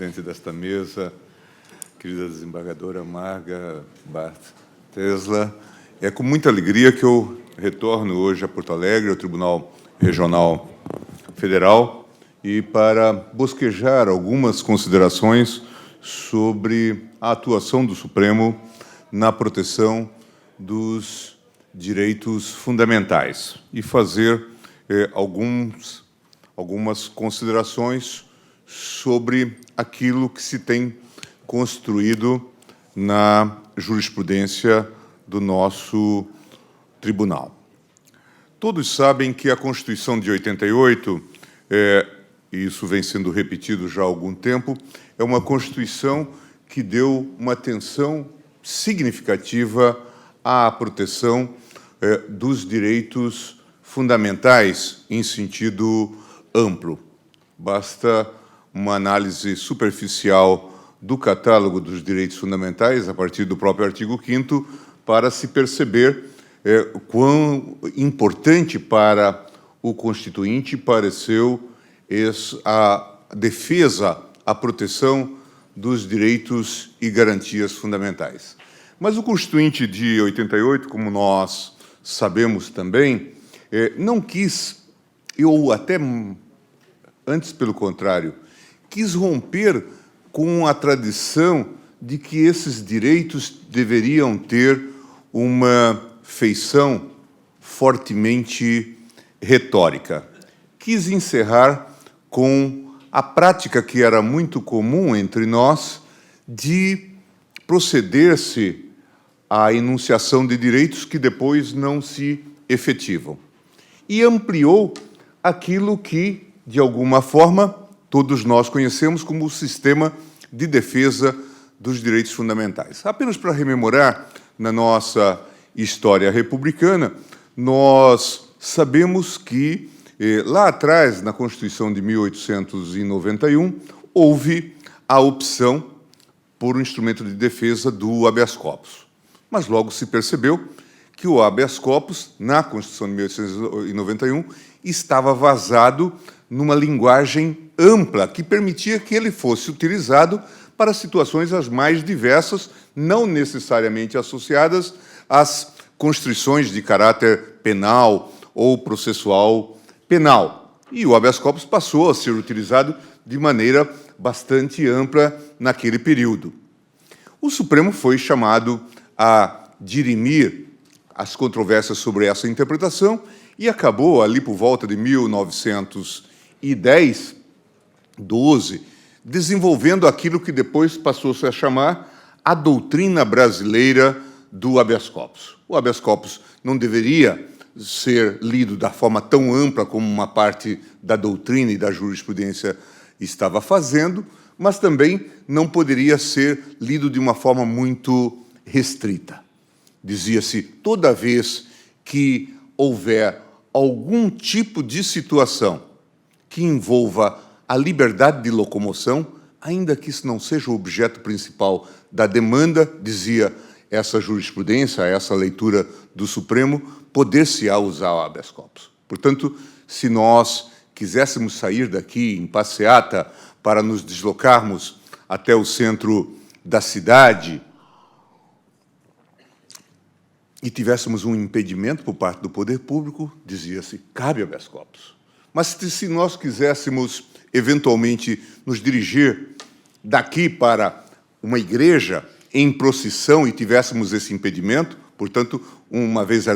presidente desta mesa, querida desembargadora Marga Bartesla, é com muita alegria que eu retorno hoje a Porto Alegre, ao Tribunal Regional Federal, e para bosquejar algumas considerações sobre a atuação do Supremo na proteção dos direitos fundamentais e fazer algumas considerações sobre aquilo que se tem construído na jurisprudência do nosso tribunal. Todos sabem que a Constituição de 88, e isso vem sendo repetido já há algum tempo, é uma Constituição que deu uma atenção significativa à proteção dos direitos fundamentais em sentido amplo. Basta uma análise superficial do catálogo dos direitos fundamentais, a partir do próprio artigo 5º, para se perceber quão importante para o Constituinte pareceu a defesa, a proteção dos direitos e garantias fundamentais. Mas o Constituinte de 88, como nós sabemos também, não quis, ou até antes, pelo contrário, quis romper com a tradição de que esses direitos deveriam ter uma feição fortemente retórica. Quis encerrar com a prática que era muito comum entre nós de proceder-se à enunciação de direitos que depois não se efetivam. E ampliou aquilo que, de alguma forma, todos nós conhecemos como o sistema de defesa dos direitos fundamentais. Apenas para rememorar, na nossa história republicana, nós sabemos que, lá atrás, na Constituição de 1891, houve a opção por um instrumento de defesa do habeas corpus. Mas logo se percebeu que o habeas corpus, na Constituição de 1891, estava vazado numa linguagem ampla, que permitia que ele fosse utilizado para situações as mais diversas, não necessariamente associadas às constrições de caráter penal ou processual penal. E o habeas corpus passou a ser utilizado de maneira bastante ampla naquele período. O Supremo foi chamado a dirimir as controvérsias sobre essa interpretação e acabou, ali por volta de 1910, 12, desenvolvendo aquilo que depois passou-se a chamar a doutrina brasileira do habeas corpus. O habeas corpus não deveria ser lido da forma tão ampla como uma parte da doutrina e da jurisprudência estava fazendo, mas também não poderia ser lido de uma forma muito restrita. Dizia-se, toda vez que houver algum tipo de situação que envolva a liberdade de locomoção, ainda que isso não seja o objeto principal da demanda, dizia essa jurisprudência, essa leitura do Supremo, poder-se-á usar o habeas corpus. Portanto, se nós quiséssemos sair daqui em passeata para nos deslocarmos até o centro da cidade e tivéssemos um impedimento por parte do poder público, dizia-se, cabe habeas corpus. Mas se nós quiséssemos, eventualmente, nos dirigir daqui para uma igreja em procissão e tivéssemos esse impedimento, portanto, uma vez a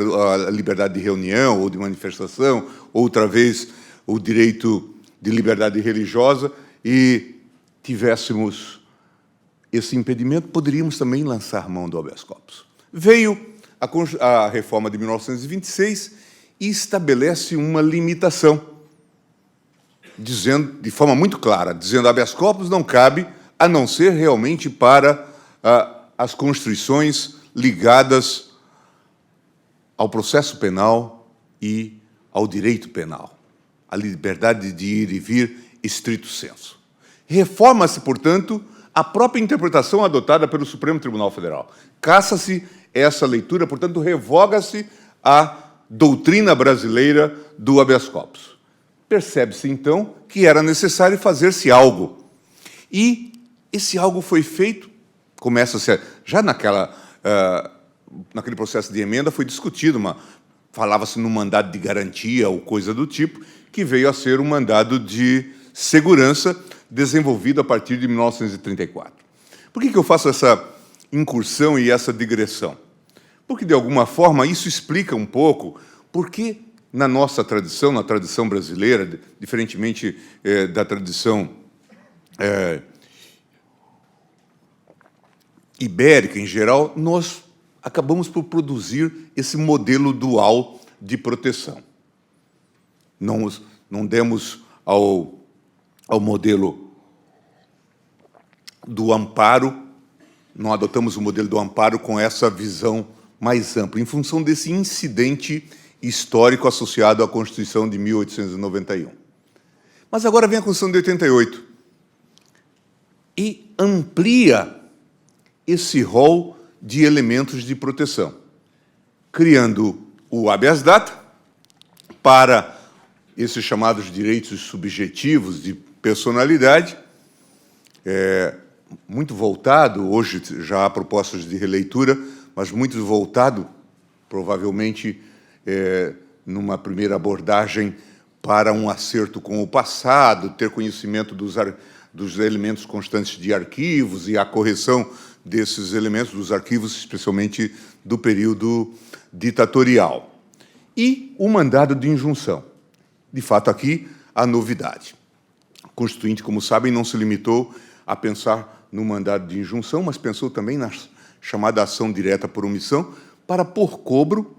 liberdade de reunião ou de manifestação, outra vez o direito de liberdade religiosa, e tivéssemos esse impedimento, poderíamos também lançar mão do habeas corpus. Veio a reforma de 1926 e estabelece uma limitação, dizendo, de forma muito clara, dizendo habeas corpus não cabe, a não ser realmente para as constrições ligadas ao processo penal e ao direito penal, a liberdade de ir e vir estrito sensu. Reforma-se, portanto, a própria interpretação adotada pelo Supremo Tribunal Federal. Caça-se essa leitura, portanto, revoga-se a doutrina brasileira do habeas corpus. Percebe-se, então, que era necessário fazer-se algo. E esse algo foi feito, começa a ser... Já naquele processo de emenda foi discutido, falava-se num mandado de garantia ou coisa do tipo, que veio a ser um mandado de segurança desenvolvido a partir de 1934. Por que eu faço essa incursão e essa digressão? Porque, de alguma forma, isso explica um pouco por que, na nossa tradição, na tradição brasileira, diferentemente da tradição ibérica em geral, nós acabamos por produzir esse modelo dual de proteção. Não demos ao modelo do amparo, não adotamos o modelo do amparo com essa visão mais ampla, em função desse incidente histórico associado à Constituição de 1891. Mas agora vem a Constituição de 88 e amplia esse rol de elementos de proteção, criando o habeas data para esses chamados direitos subjetivos de personalidade, muito voltado, hoje já há propostas de releitura, mas muito voltado, provavelmente, numa primeira abordagem, para um acerto com o passado, ter conhecimento dos elementos constantes de arquivos e a correção desses elementos dos arquivos, especialmente do período ditatorial. E o mandado de injunção. De fato, aqui, a novidade. O Constituinte, como sabem, não se limitou a pensar no mandado de injunção, mas pensou também na chamada ação direta por omissão, para pôr cobro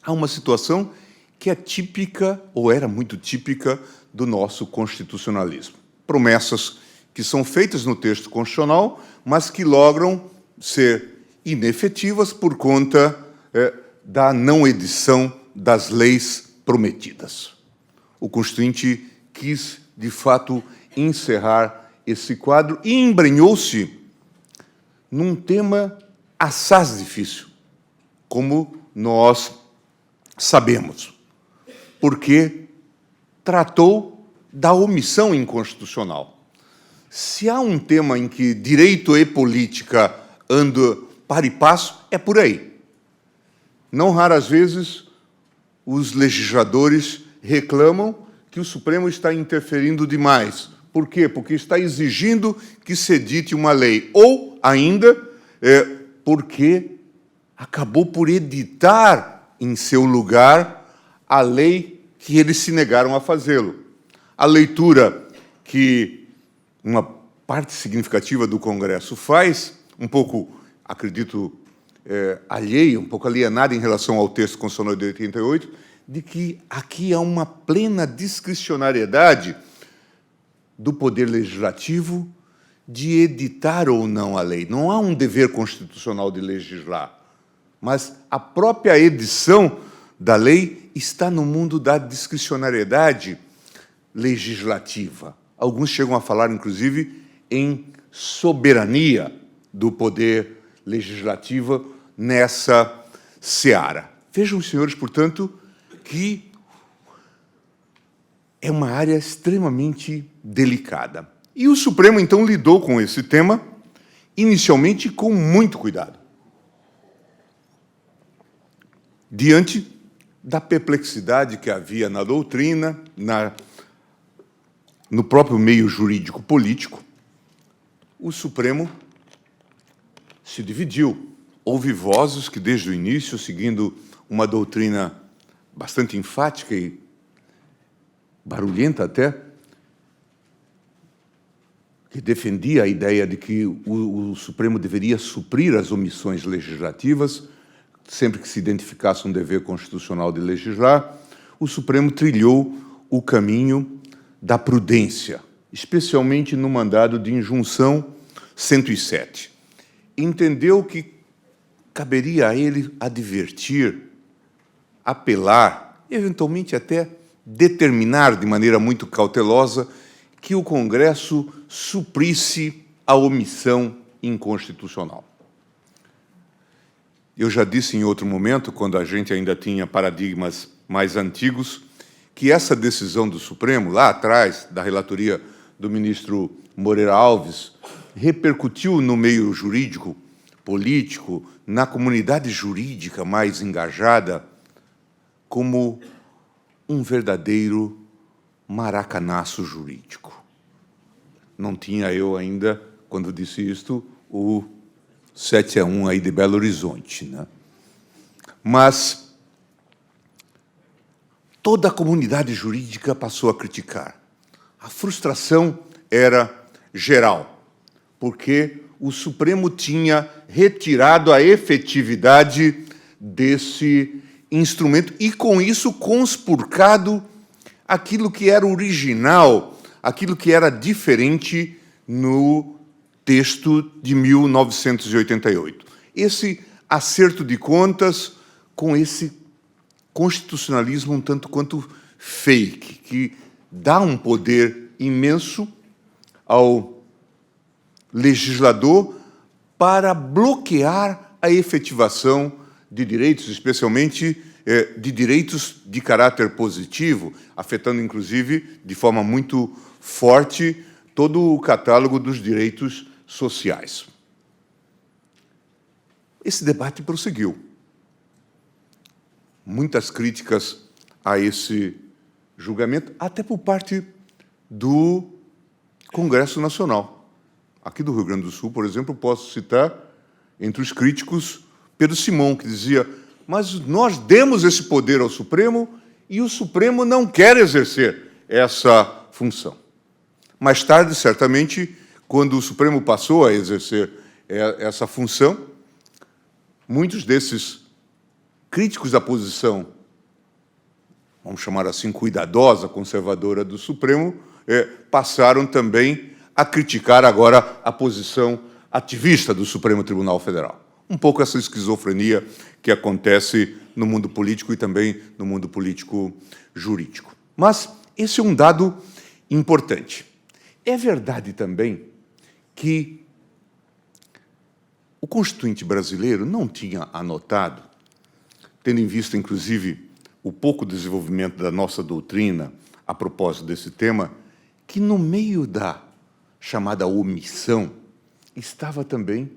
a uma situação que é típica, ou era muito típica, do nosso constitucionalismo. Promessas que são feitas no texto constitucional, mas que logram ser inefetivas por conta da não edição das leis prometidas. O Constituinte quis, de fato, encerrar esse quadro e embrenhou-se num tema assaz difícil, como nós sabemos, porque tratou da omissão inconstitucional. Se há um tema em que direito e política andam par e passo, é por aí. Não raras vezes, os legisladores reclamam que o Supremo está interferindo demais. Por quê? Porque está exigindo que se edite uma lei. Ou, ainda, porque acabou por editar em seu lugar a lei que eles se negaram a fazê-lo. A leitura que uma parte significativa do Congresso faz, um pouco, acredito, alheia, um pouco alienada em relação ao texto constitucional de 88, de que aqui há uma plena discricionariedade do Poder Legislativo de editar ou não a lei. Não há um dever constitucional de legislar, mas a própria edição da lei está no mundo da discricionariedade legislativa. Alguns chegam a falar, inclusive, em soberania do Poder Legislativo nessa seara. Vejam, senhores, portanto, que é uma área extremamente delicada. E o Supremo, então, lidou com esse tema, inicialmente, com muito cuidado. Diante da perplexidade que havia na doutrina, no próprio meio jurídico-político, o Supremo se dividiu. Houve vozes que, desde o início, seguindo uma doutrina bastante enfática e barulhenta até, que defendia a ideia de que o Supremo deveria suprir as omissões legislativas, sempre que se identificasse um dever constitucional de legislar, o Supremo trilhou o caminho da prudência, especialmente no mandado de injunção 107. Entendeu que caberia a ele advertir, apelar, eventualmente até determinar de maneira muito cautelosa que o Congresso suprisse a omissão inconstitucional. Eu já disse em outro momento, quando a gente ainda tinha paradigmas mais antigos, que essa decisão do Supremo, lá atrás, da relatoria do ministro Moreira Alves, repercutiu no meio jurídico, político, na comunidade jurídica mais engajada, como um verdadeiro maracanaço jurídico. Não tinha eu ainda, quando disse isto, o 7-1 aí de Belo Horizonte, né? Mas toda a comunidade jurídica passou a criticar. A frustração era geral, porque o Supremo tinha retirado a efetividade desse instrumento e, com isso, conspurcado aquilo que era original, aquilo que era diferente no texto de 1988. Esse acerto de contas com esse constitucionalismo um tanto quanto fake, que dá um poder imenso ao legislador para bloquear a efetivação de direitos, especialmente de direitos de caráter positivo, afetando, inclusive, de forma muito forte, todo o catálogo dos direitos sociais. Esse debate prosseguiu. Muitas críticas a esse julgamento, até por parte do Congresso Nacional. Aqui do Rio Grande do Sul, por exemplo, posso citar, entre os críticos, Pedro Simão, que dizia: mas nós demos esse poder ao Supremo e o Supremo não quer exercer essa função. Mais tarde, certamente, quando o Supremo passou a exercer essa função, muitos desses críticos da posição, vamos chamar assim, cuidadosa, conservadora do Supremo, passaram também a criticar agora a posição ativista do Supremo Tribunal Federal. Um pouco essa esquizofrenia que acontece no mundo político e também no mundo político jurídico. Mas esse é um dado importante. É verdade também que o Constituinte brasileiro não tinha anotado, tendo em vista, inclusive, o pouco desenvolvimento da nossa doutrina a propósito desse tema, que no meio da chamada omissão estava também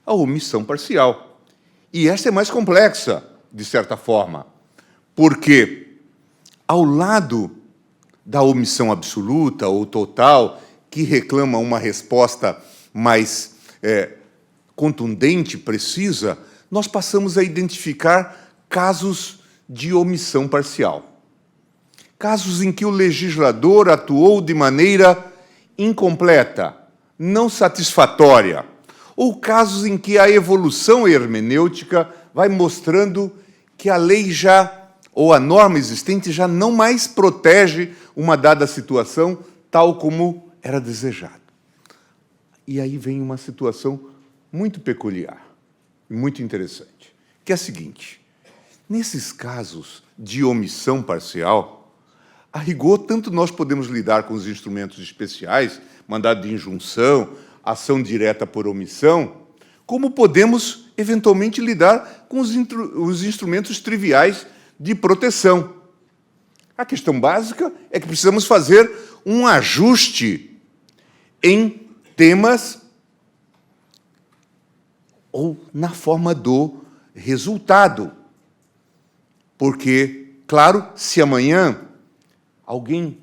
a omissão parcial. E essa é mais complexa, de certa forma, porque, ao lado da omissão absoluta ou total, que reclama uma resposta mais contundente, precisa, nós passamos a identificar casos de omissão parcial. Casos em que o legislador atuou de maneira incompleta, não satisfatória, ou casos em que a evolução hermenêutica vai mostrando que a lei já, ou a norma existente, já não mais protege uma dada situação tal como era desejado. E aí vem uma situação muito peculiar, muito interessante, que é a seguinte: nesses casos de omissão parcial, a rigor, tanto nós podemos lidar com os instrumentos especiais, mandado de injunção, ação direta por omissão, como podemos, eventualmente, lidar com os instrumentos triviais de proteção. A questão básica é que precisamos fazer um ajuste em temas ou na forma do resultado. Porque, claro, se amanhã alguém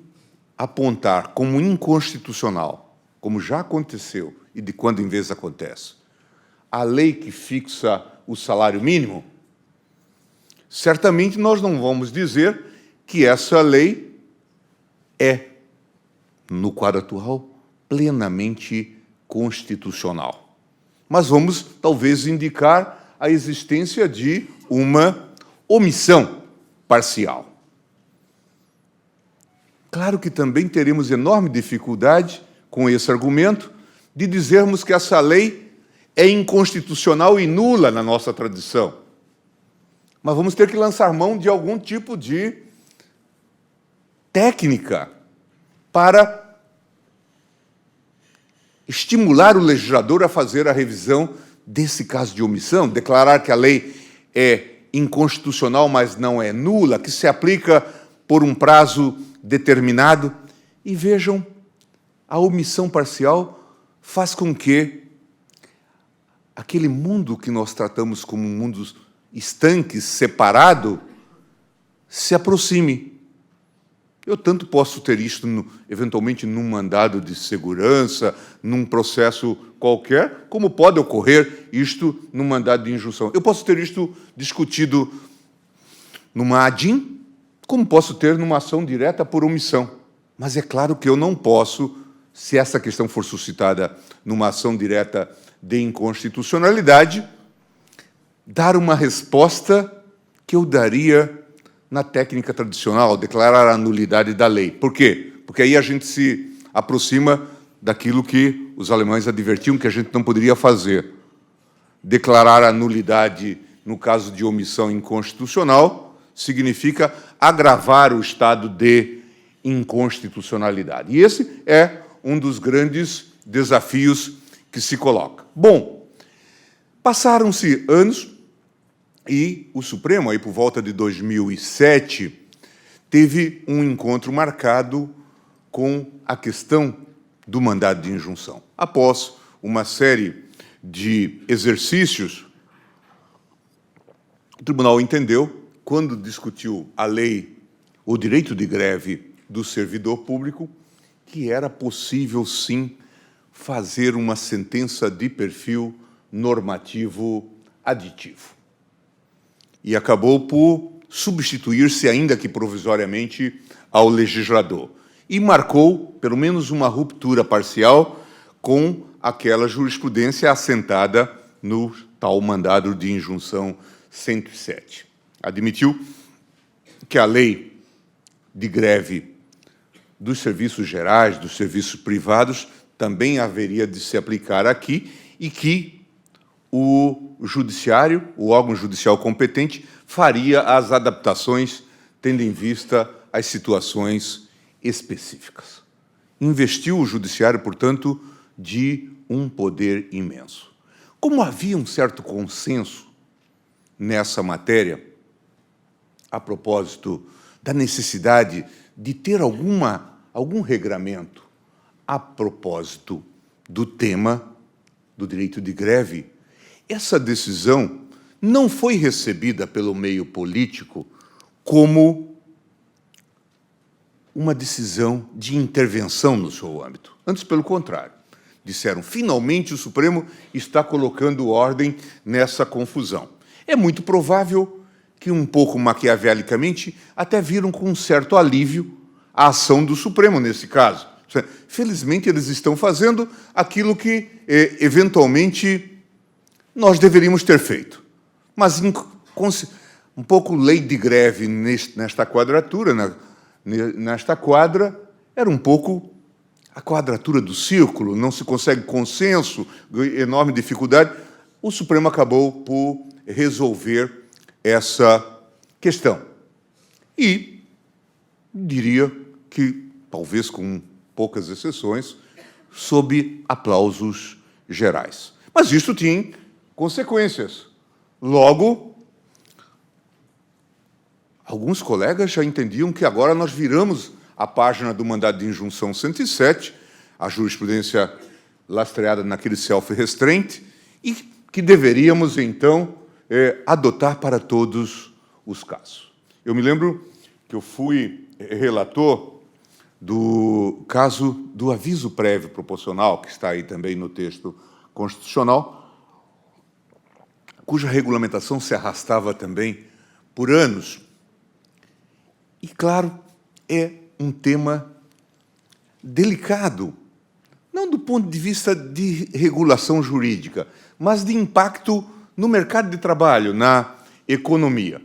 apontar como inconstitucional, como já aconteceu e de quando em vez acontece, a lei que fixa o salário mínimo, certamente nós não vamos dizer que essa lei é, no quadro atual, plenamente constitucional. Mas vamos, talvez, indicar a existência de uma omissão parcial. Claro que também teremos enorme dificuldade com esse argumento de dizermos que essa lei é inconstitucional e nula na nossa tradição. Mas vamos ter que lançar mão de algum tipo de técnica para estimular o legislador a fazer a revisão desse caso de omissão, declarar que a lei é inconstitucional, mas não é nula, que se aplica por um prazo determinado. E vejam, a omissão parcial faz com que aquele mundo que nós tratamos como um mundo estanque, separado, se aproxime. Eu tanto posso ter isto, eventualmente, num mandado de segurança, num processo qualquer, como pode ocorrer isto num mandado de injunção. Eu posso ter isto discutido numa ADIM, como posso ter numa ação direta por omissão. Mas é claro que eu não posso, se essa questão for suscitada numa ação direta de inconstitucionalidade, dar uma resposta que eu daria na técnica tradicional, declarar a nulidade da lei. Por quê? Porque aí a gente se aproxima daquilo que os alemães advertiam que a gente não poderia fazer. Declarar a nulidade no caso de omissão inconstitucional significa agravar o estado de inconstitucionalidade. E esse é um dos grandes desafios que se coloca. Bom, passaram-se anos e o Supremo, aí por volta de 2007, teve um encontro marcado com a questão do mandado de injunção. Após uma série de exercícios, o tribunal entendeu, quando discutiu a lei, o direito de greve do servidor público, que era possível, sim, fazer uma sentença de perfil normativo aditivo. E acabou por substituir-se, ainda que provisoriamente, ao legislador. E marcou, pelo menos, uma ruptura parcial com aquela jurisprudência assentada no tal mandado de injunção 107. Admitiu que a lei de greve dos serviços gerais, dos serviços privados, também haveria de se aplicar aqui e que o judiciário, o órgão judicial competente, faria as adaptações tendo em vista as situações específicas. Investiu o judiciário, portanto, de um poder imenso. Como havia um certo consenso nessa matéria, a propósito da necessidade de ter algum regramento a propósito do tema do direito de greve, essa decisão não foi recebida pelo meio político como uma decisão de intervenção no seu âmbito. Antes, pelo contrário. Disseram, finalmente o Supremo está colocando ordem nessa confusão. É muito provável que, um pouco maquiavelicamente, até viram com um certo alívio a ação do Supremo nesse caso. Felizmente, eles estão fazendo aquilo que, eventualmente, nós deveríamos ter feito. Mas, um pouco lei de greve nesta quadratura, nesta quadra, era um pouco a quadratura do círculo, não se consegue consenso, enorme dificuldade. O Supremo acabou por resolver essa questão. E diria que, talvez com poucas exceções, sob aplausos gerais. Mas isso tinha consequências. Logo, alguns colegas já entendiam que agora nós viramos a página do mandado de injunção 107, a jurisprudência lastreada naquele self-restraint, e que deveríamos, então, adotar para todos os casos. Eu me lembro que eu fui relator do caso do aviso prévio proporcional, que está aí também no texto constitucional, cuja regulamentação se arrastava também por anos. E, claro, é um tema delicado, não do ponto de vista de regulação jurídica, mas de impacto no mercado de trabalho, na economia.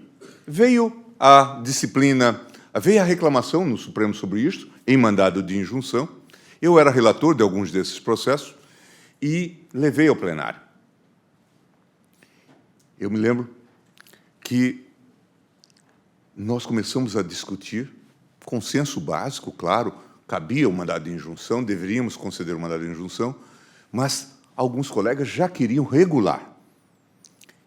Veio a disciplina, veio a reclamação no Supremo sobre isto, em mandado de injunção. Eu era relator de alguns desses processos e levei ao plenário. Eu me lembro que nós começamos a discutir, consenso básico, claro, cabia o mandado de injunção, deveríamos conceder o mandado de injunção, mas alguns colegas já queriam regular.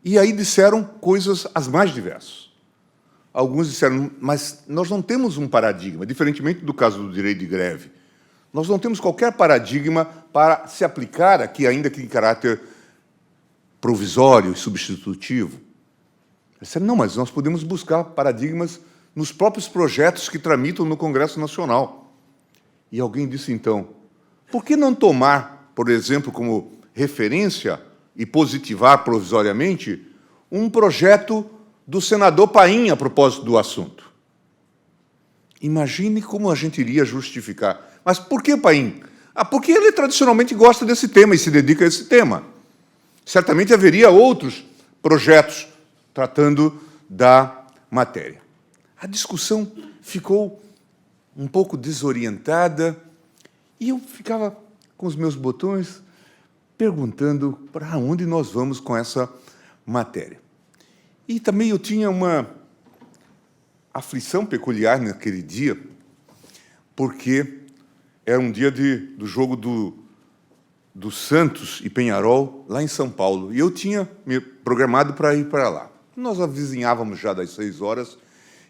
E aí disseram coisas as mais diversas. Alguns disseram, mas nós não temos um paradigma, diferentemente do caso do direito de greve, Nós não temos qualquer paradigma para se aplicar aqui, ainda que em caráter provisório e substitutivo. Não, mas nós podemos buscar paradigmas nos próprios projetos que tramitam no Congresso Nacional. E alguém disse, então, por que não tomar, por exemplo, como referência e positivar provisoriamente um projeto do senador Paim a propósito do assunto? Imagine como a gente iria justificar. Mas por que Paim? Porque ele tradicionalmente gosta desse tema e se dedica a esse tema. Certamente haveria outros projetos tratando da matéria. A discussão ficou um pouco desorientada e eu ficava com os meus botões perguntando para onde nós vamos com essa matéria. E também eu tinha uma aflição peculiar naquele dia, porque era um dia do jogo do Santos e Peñarol, lá em São Paulo, e eu tinha me programado para ir para lá. Nós avizinhávamos já das 6 horas,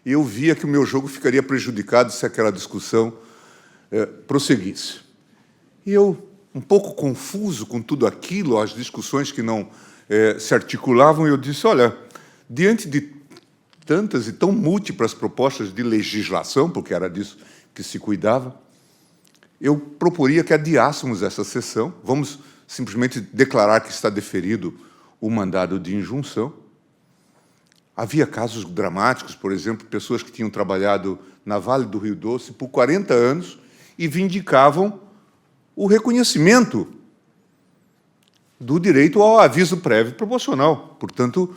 e eu via que o meu jogo ficaria prejudicado se aquela discussão prosseguisse. E eu, um pouco confuso com tudo aquilo, as discussões que não se articulavam, eu disse, olha, diante de tantas e tão múltiplas propostas de legislação, porque era disso que se cuidava, eu proporia que adiássemos essa sessão, vamos simplesmente declarar que está deferido o mandado de injunção. Havia casos dramáticos, por exemplo, pessoas que tinham trabalhado na Vale do Rio Doce por 40 anos e vindicavam o reconhecimento do direito ao aviso prévio proporcional. Portanto,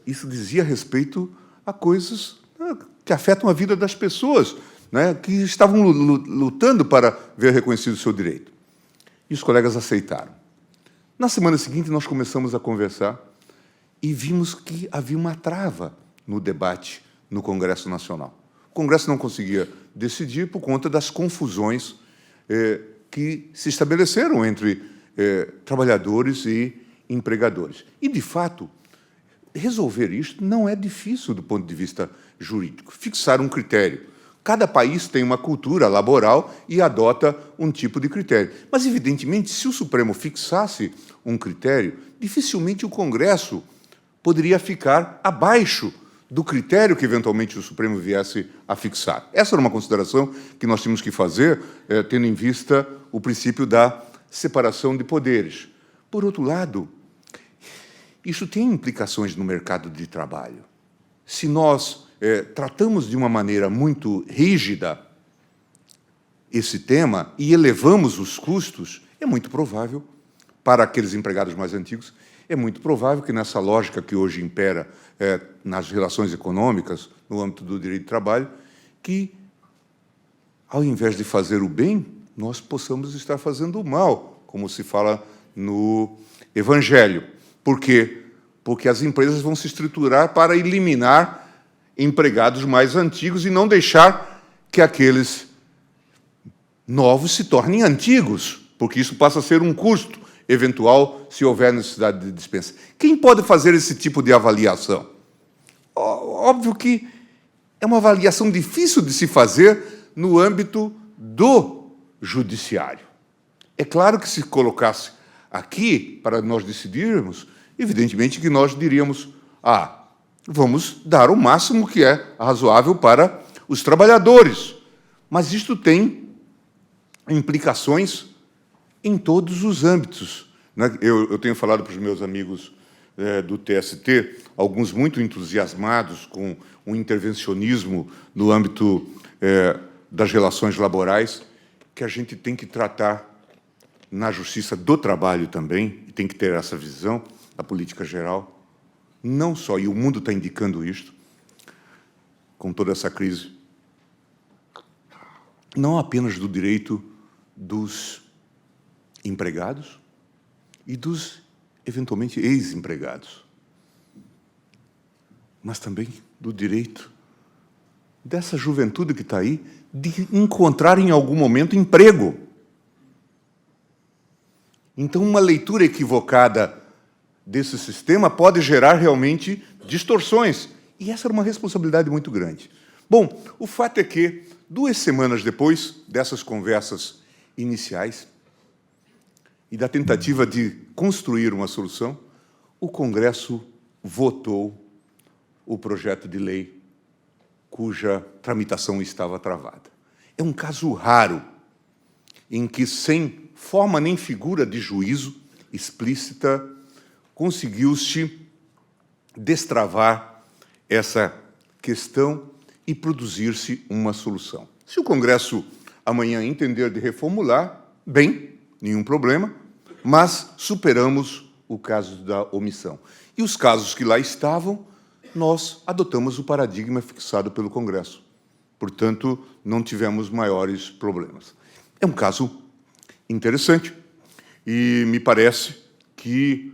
isso dizia respeito a coisas que afetam a vida das pessoas, né, que estavam lutando para ver reconhecido o seu direito. E os colegas aceitaram. Na semana seguinte, nós começamos a conversar e vimos que havia uma trava no debate no Congresso Nacional. O Congresso não conseguia decidir por conta das confusões que se estabeleceram entre trabalhadores e empregadores. E, de fato, resolver isto não é difícil do ponto de vista jurídico. Fixar um critério. Cada país tem uma cultura laboral e adota um tipo de critério. Mas, evidentemente, se o Supremo fixasse um critério, dificilmente o Congresso poderia ficar abaixo do critério que, eventualmente, o Supremo viesse a fixar. Essa era uma consideração que nós tínhamos que fazer, tendo em vista o princípio da separação de poderes. Por outro lado, isso tem implicações no mercado de trabalho. Se nós tratamos de uma maneira muito rígida esse tema e elevamos os custos, é muito provável, para aqueles empregados mais antigos, é muito provável que, nessa lógica que hoje impera nas relações econômicas, no âmbito do direito de trabalho, que, ao invés de fazer o bem, nós possamos estar fazendo o mal, como se fala no Evangelho. Por quê? Porque as empresas vão se estruturar para eliminar empregados mais antigos e não deixar que aqueles novos se tornem antigos, porque isso passa a ser um custo eventual se houver necessidade de dispensa. Quem pode fazer esse tipo de avaliação? Óbvio que é uma avaliação difícil de se fazer no âmbito do judiciário. É claro que se colocasse aqui para nós decidirmos, evidentemente que nós diríamos, vamos dar o máximo que é razoável para os trabalhadores. Mas isto tem implicações em todos os âmbitos. Eu tenho falado para os meus amigos do TST, alguns muito entusiasmados com o intervencionismo no âmbito das relações laborais, que a gente tem que tratar na justiça do trabalho também, e tem que ter essa visão da política geral, não só, e o mundo está indicando isto, com toda essa crise, não apenas do direito dos empregados e dos, eventualmente, ex-empregados, mas também do direito dessa juventude que está aí de encontrar em algum momento emprego. Então, uma leitura equivocada desse sistema pode gerar realmente distorções. E essa era uma responsabilidade muito grande. Bom, o fato é que, 2 semanas depois dessas conversas iniciais e da tentativa de construir uma solução, o Congresso votou o projeto de lei cuja tramitação estava travada. É um caso raro em que, sem forma nem figura de juízo explícita, conseguiu-se destravar essa questão e produzir-se uma solução. Se o Congresso amanhã entender de reformular, bem, nenhum problema, mas superamos o caso da omissão. E os casos que lá estavam, nós adotamos o paradigma fixado pelo Congresso. Portanto, não tivemos maiores problemas. É um caso interessante e me parece que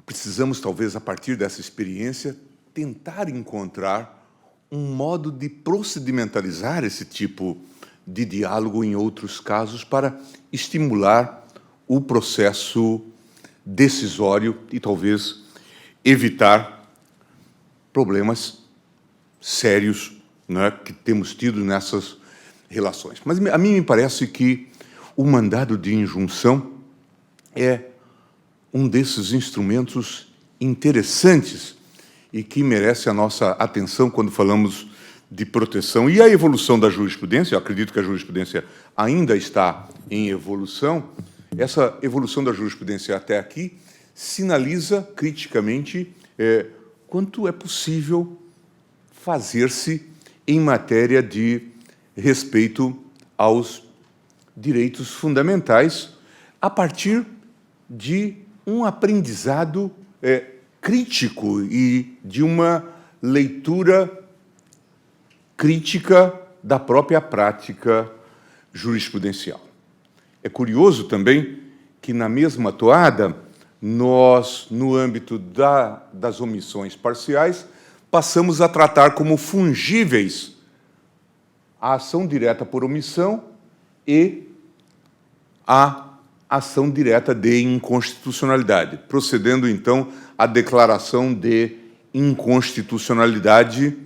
precisamos, talvez, a partir dessa experiência, tentar encontrar um modo de procedimentalizar esse tipo de diálogo em outros casos para estimular o processo decisório e, talvez, evitar problemas sérios, né, que temos tido nessas relações. Mas a mim me parece que o mandado de injunção é um desses instrumentos interessantes e que merece a nossa atenção quando falamos de proteção. E a evolução da jurisprudência, eu acredito que a jurisprudência ainda está em evolução, essa evolução da jurisprudência até aqui sinaliza criticamente quanto é possível fazer-se em matéria de respeito aos direitos fundamentais a partir de um aprendizado crítico e de uma leitura crítica da própria prática jurisprudencial. É curioso também que, na mesma toada, nós, no âmbito das omissões parciais, passamos a tratar como fungíveis a ação direta por omissão e a ação direta de inconstitucionalidade, procedendo, então, à declaração de inconstitucionalidade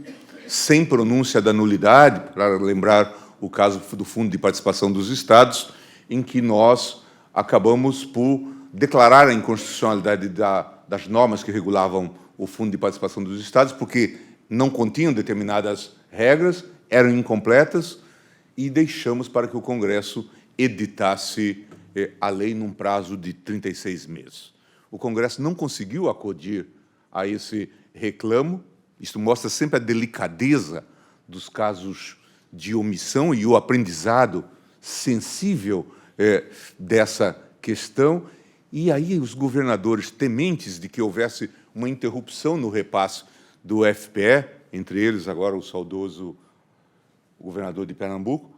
sem pronúncia da nulidade, para lembrar o caso do Fundo de Participação dos Estados, em que nós acabamos por declarar a inconstitucionalidade das normas que regulavam o Fundo de Participação dos Estados, porque não continham determinadas regras, eram incompletas, e deixamos para que o Congresso editasse a lei num prazo de 36 meses. O Congresso não conseguiu acudir a esse reclamo. Isto mostra sempre a delicadeza dos casos de omissão e o aprendizado sensível dessa questão. E aí os governadores, tementes de que houvesse uma interrupção no repasse do FPE, entre eles agora o saudoso governador de Pernambuco,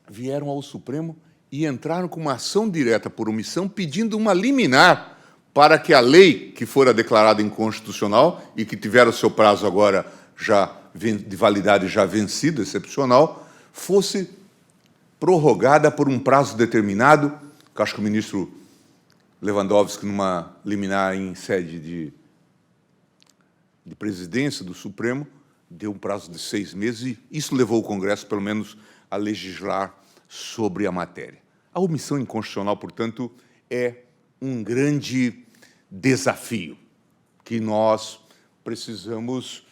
vieram ao Supremo e entraram com uma ação direta por omissão, pedindo uma liminar para que a lei que fora declarada inconstitucional e que tiver o seu prazo agora já de validade já vencido, excepcional, fosse prorrogada por um prazo determinado, que acho que o ministro Lewandowski, numa liminar em sede de presidência do Supremo, deu um prazo de 6 meses, e isso levou o Congresso, pelo menos, a legislar sobre a matéria. A omissão inconstitucional, portanto, é um grande desafio que nós precisamos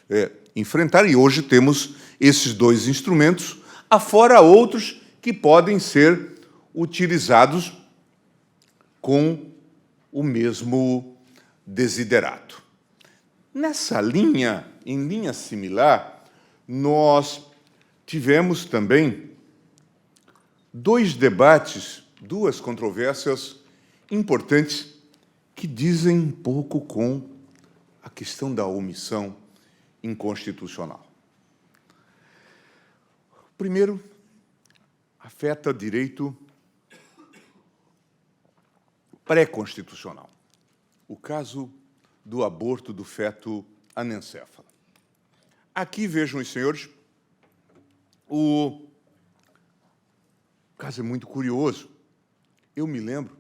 enfrentar, e hoje temos esses dois instrumentos, afora outros que podem ser utilizados com o mesmo desiderato. Nessa linha, em linha similar, nós tivemos também dois debates, duas controvérsias importantes que dizem um pouco com a questão da omissão inconstitucional. O primeiro afeta direito pré-constitucional, o caso do aborto do feto anencéfalo. Aqui, vejam os senhores, o caso é muito curioso. Eu me lembro,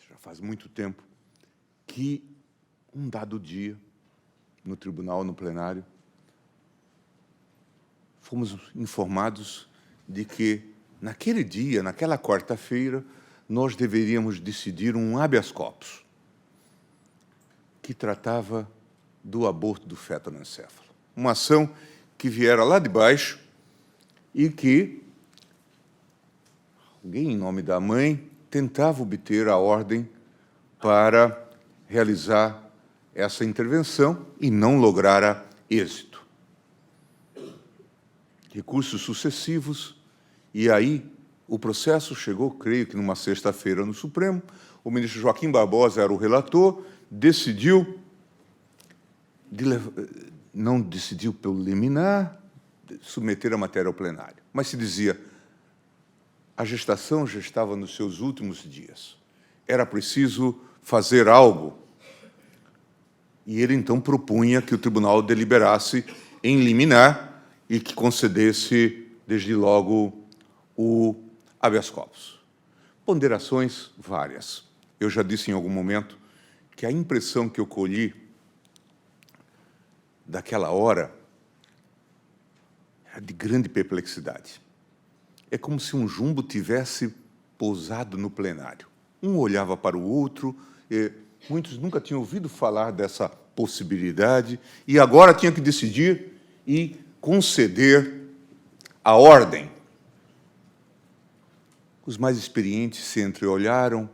já faz muito tempo, que um dado dia, no tribunal, no plenário, fomos informados de que, naquele dia, naquela quarta-feira, nós deveríamos decidir um habeas corpus, que tratava do aborto do feto anencefalo. Uma ação que viera lá de baixo e que alguém, em nome da mãe, tentava obter a ordem para realizar essa intervenção e não lograra êxito. Recursos sucessivos, e aí o processo chegou, creio que numa sexta-feira, no Supremo. O ministro Joaquim Barbosa era o relator, decidiu, não decidiu pelo liminar, submeter a matéria ao plenário, mas se dizia, a gestação já estava nos seus últimos dias, era preciso fazer algo. E ele, então, propunha que o tribunal deliberasse em liminar e que concedesse, desde logo, o habeas corpus. Ponderações várias. Eu já disse em algum momento que a impressão que eu colhi daquela hora era de grande perplexidade. É como se um jumbo tivesse pousado no plenário. Um olhava para o outro, e muitos nunca tinham ouvido falar dessa possibilidade, e agora tinham que decidir e conceder a ordem. Os mais experientes se entreolharam,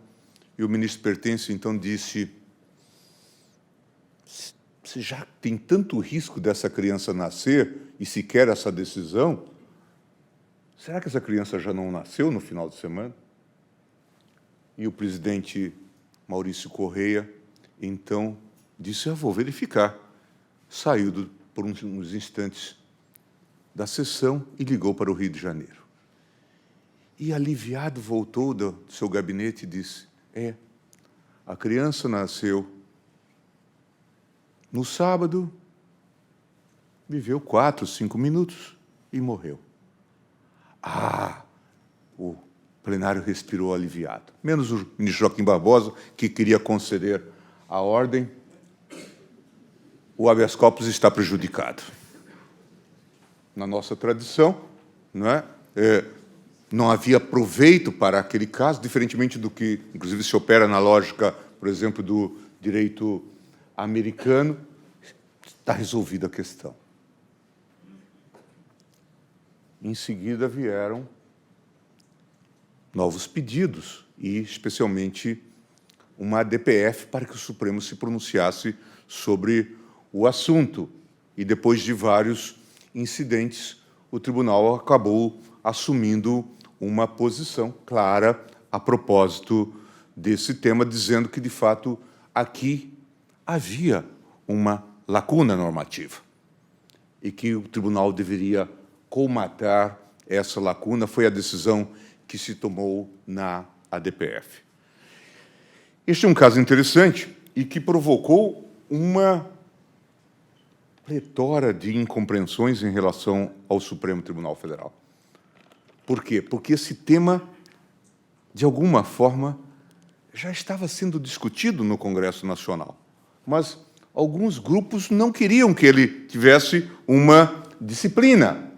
e o ministro Pertence, então, disse, se já tem tanto risco dessa criança nascer, e se quer essa decisão, será que essa criança já não nasceu no final de semana? E o presidente Maurício Correia, então, disse, vou verificar. Saiu por uns instantes da sessão e ligou para o Rio de Janeiro. E, aliviado, voltou do seu gabinete e disse, a criança nasceu no sábado, viveu 4, 5 minutos e morreu. O plenário respirou aliviado. Menos o ministro Joaquim Barbosa, que queria conceder a ordem. O habeas corpus está prejudicado. Na nossa tradição, não havia proveito para aquele caso, diferentemente do que, inclusive, se opera na lógica, por exemplo, do direito americano, está resolvida a questão. Em seguida vieram novos pedidos, e especialmente uma DPF para que o Supremo se pronunciasse sobre o assunto. E depois de vários incidentes, o tribunal acabou assumindo uma posição clara a propósito desse tema, dizendo que, de fato, aqui havia uma lacuna normativa e que o tribunal deveria colmatar essa lacuna. Foi a decisão que se tomou na ADPF. Este é um caso interessante e que provocou uma pletora de incompreensões em relação ao Supremo Tribunal Federal. Por quê? Porque esse tema, de alguma forma, já estava sendo discutido no Congresso Nacional, mas alguns grupos não queriam que ele tivesse uma disciplina.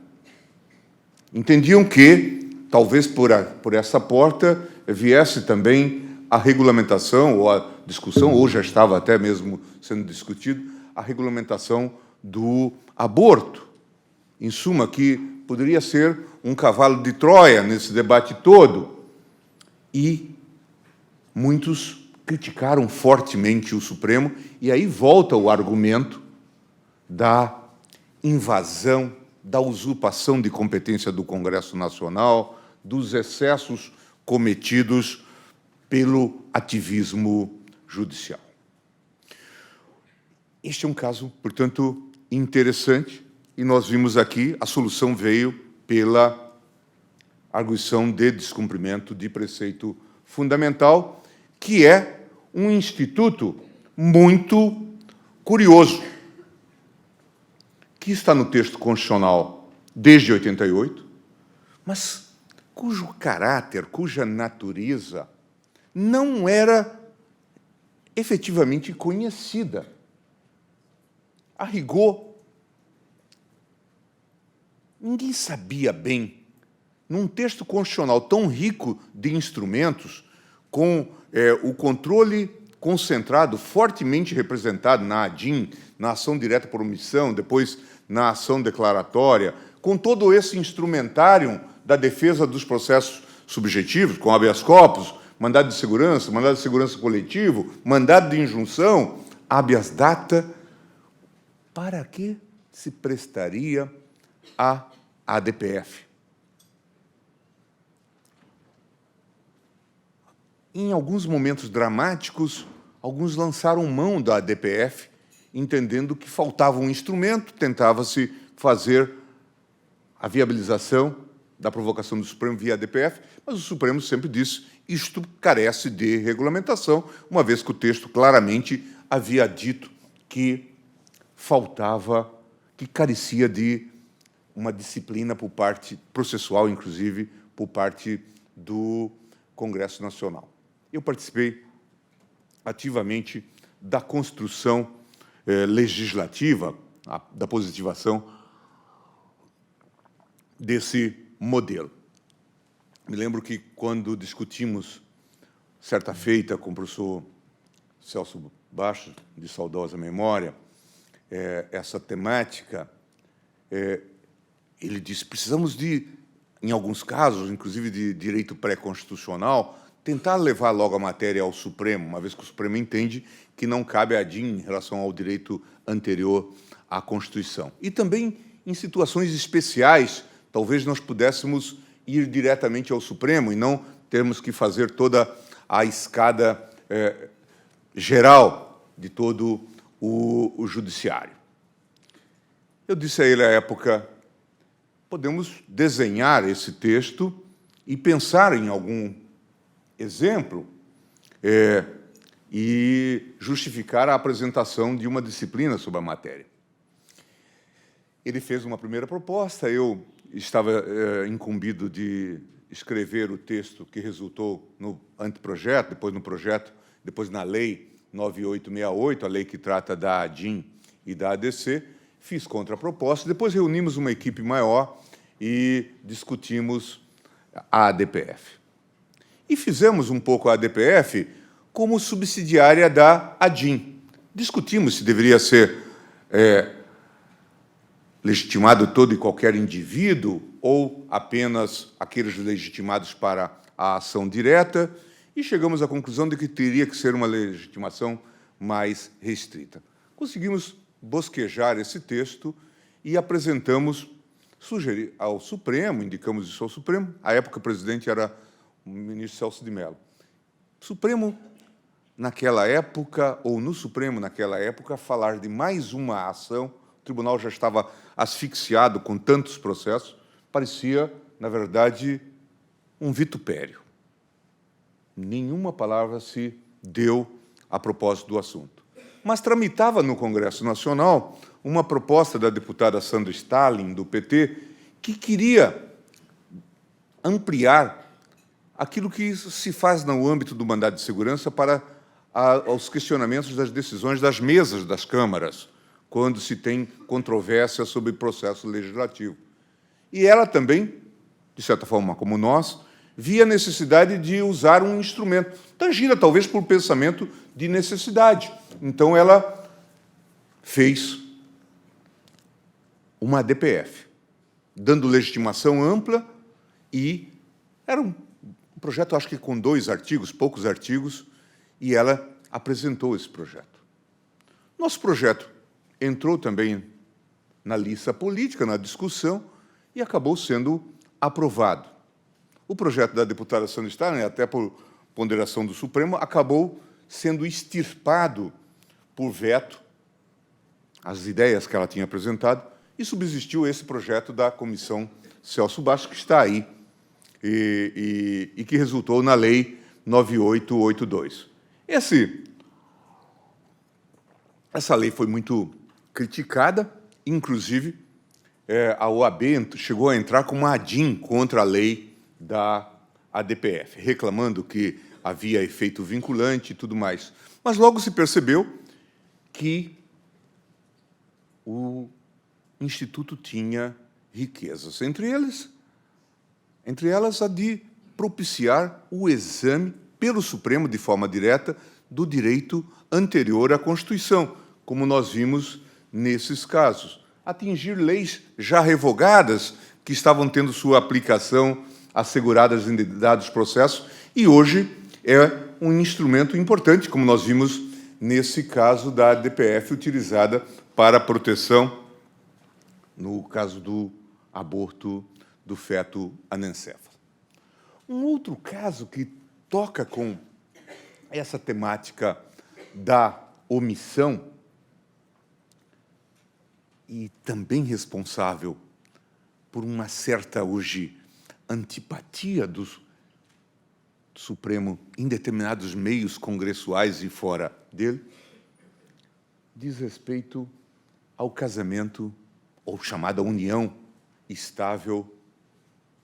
Entendiam que, talvez por essa porta, viesse também a regulamentação, ou a discussão, ou já estava até mesmo sendo discutido, a regulamentação do aborto. Em suma, que poderia ser um cavalo de Troia nesse debate todo. E muitos criticaram fortemente o Supremo, e aí volta o argumento da invasão, da usurpação de competência do Congresso Nacional, dos excessos cometidos pelo ativismo judicial. Este é um caso, portanto, interessante, e nós vimos aqui, a solução veio pela arguição de descumprimento de preceito fundamental, que é um instituto muito curioso, que está no texto constitucional desde 88, mas cujo caráter, cuja natureza não era efetivamente conhecida. A rigor, ninguém sabia bem num texto constitucional tão rico de instrumentos, com o controle concentrado, fortemente representado na ADIM, na ação direta por omissão, depois na ação declaratória, com todo esse instrumentário da defesa dos processos subjetivos, com habeas corpus, mandado de segurança coletivo, mandado de injunção, habeas data, para que se prestaria a ADPF? Em alguns momentos dramáticos, alguns lançaram mão da ADPF, entendendo que faltava um instrumento, tentava-se fazer a viabilização da provocação do Supremo via ADPF, mas o Supremo sempre disse isto carece de regulamentação, uma vez que o texto claramente havia dito que faltava, que carecia de uma disciplina por parte processual, inclusive, por parte do Congresso Nacional. Eu participei ativamente da construção legislativa, da positivação desse modelo. Me lembro que, quando discutimos, certa feita, com o professor Celso Bastos, de saudosa memória, essa temática, ele disse, precisamos de, em alguns casos, inclusive de direito pré-constitucional, tentar levar logo a matéria ao Supremo, uma vez que o Supremo entende que não cabe a ADIM em relação ao direito anterior à Constituição. E também, em situações especiais, talvez nós pudéssemos ir diretamente ao Supremo e não termos que fazer toda a escada geral de todo o Judiciário. Eu disse a ele, à época, podemos desenhar esse texto e pensar em algum exemplo e justificar a apresentação de uma disciplina sobre a matéria. Ele fez uma primeira proposta, eu estava incumbido de escrever o texto que resultou no anteprojeto, depois no projeto, depois na Lei 9868, a lei que trata da ADIM e da ADC, fiz contraproposta, depois reunimos uma equipe maior e discutimos a ADPF. E fizemos um pouco a ADPF como subsidiária da ADIM. Discutimos se deveria ser legitimado todo e qualquer indivíduo ou apenas aqueles legitimados para a ação direta, e chegamos à conclusão de que teria que ser uma legitimação mais restrita. Conseguimos bosquejar esse texto e apresentamos, sugerir ao Supremo, indicamos isso ao Supremo, à época o presidente era o ministro Celso de Mello. O Supremo, naquela época, ou no Supremo, naquela época, falar de mais uma ação, o tribunal já estava asfixiado com tantos processos, parecia, na verdade, um vitupério. Nenhuma palavra se deu a propósito do assunto. Mas tramitava no Congresso Nacional uma proposta da deputada Sandra Stalin, do PT, que queria ampliar aquilo que se faz no âmbito do mandado de segurança para aos questionamentos das decisões das mesas das câmaras, quando se tem controvérsia sobre processo legislativo. E ela também, de certa forma como nós, via a necessidade de usar um instrumento, tangida talvez por pensamento de necessidade. Então, ela fez uma ADPF, dando legitimação ampla, e era um projeto, acho que com 2 artigos, poucos artigos, e ela apresentou esse projeto. Nosso projeto entrou também na lista política, na discussão, e acabou sendo aprovado. O projeto da deputada Sandra Stalin, até por ponderação do Supremo, acabou sendo extirpado por veto às ideias que ela tinha apresentado, e subsistiu esse projeto da Comissão Celso Bastos, que está aí, e que resultou na Lei 9882. Essa lei foi muito criticada, inclusive a OAB chegou a entrar com uma ADIM contra a lei da ADPF, reclamando que havia efeito vinculante e tudo mais. Mas logo se percebeu que o Instituto tinha riquezas, entre entre elas a de propiciar o exame pelo Supremo, de forma direta, do direito anterior à Constituição, como nós vimos nesses casos. Atingir leis já revogadas, que estavam tendo sua aplicação asseguradas em dados processos, e hoje é um instrumento importante, como nós vimos nesse caso da DPF utilizada para a proteção, no caso do aborto do feto anencefalo. Um outro caso que toca com essa temática da omissão e também responsável por uma certa, hoje, antipatia do Supremo em determinados meios congressuais e fora dele, diz respeito ao casamento, ou chamada união estável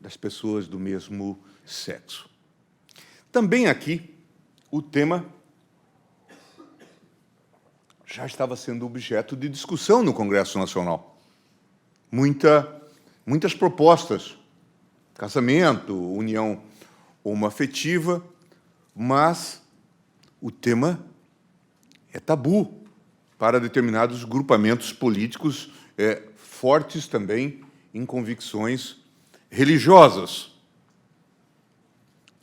das pessoas do mesmo sexo. Também aqui, o tema já estava sendo objeto de discussão no Congresso Nacional. Muitas propostas, casamento, união homoafetiva, mas o tema é tabu para determinados grupamentos políticos fortes também em convicções religiosas.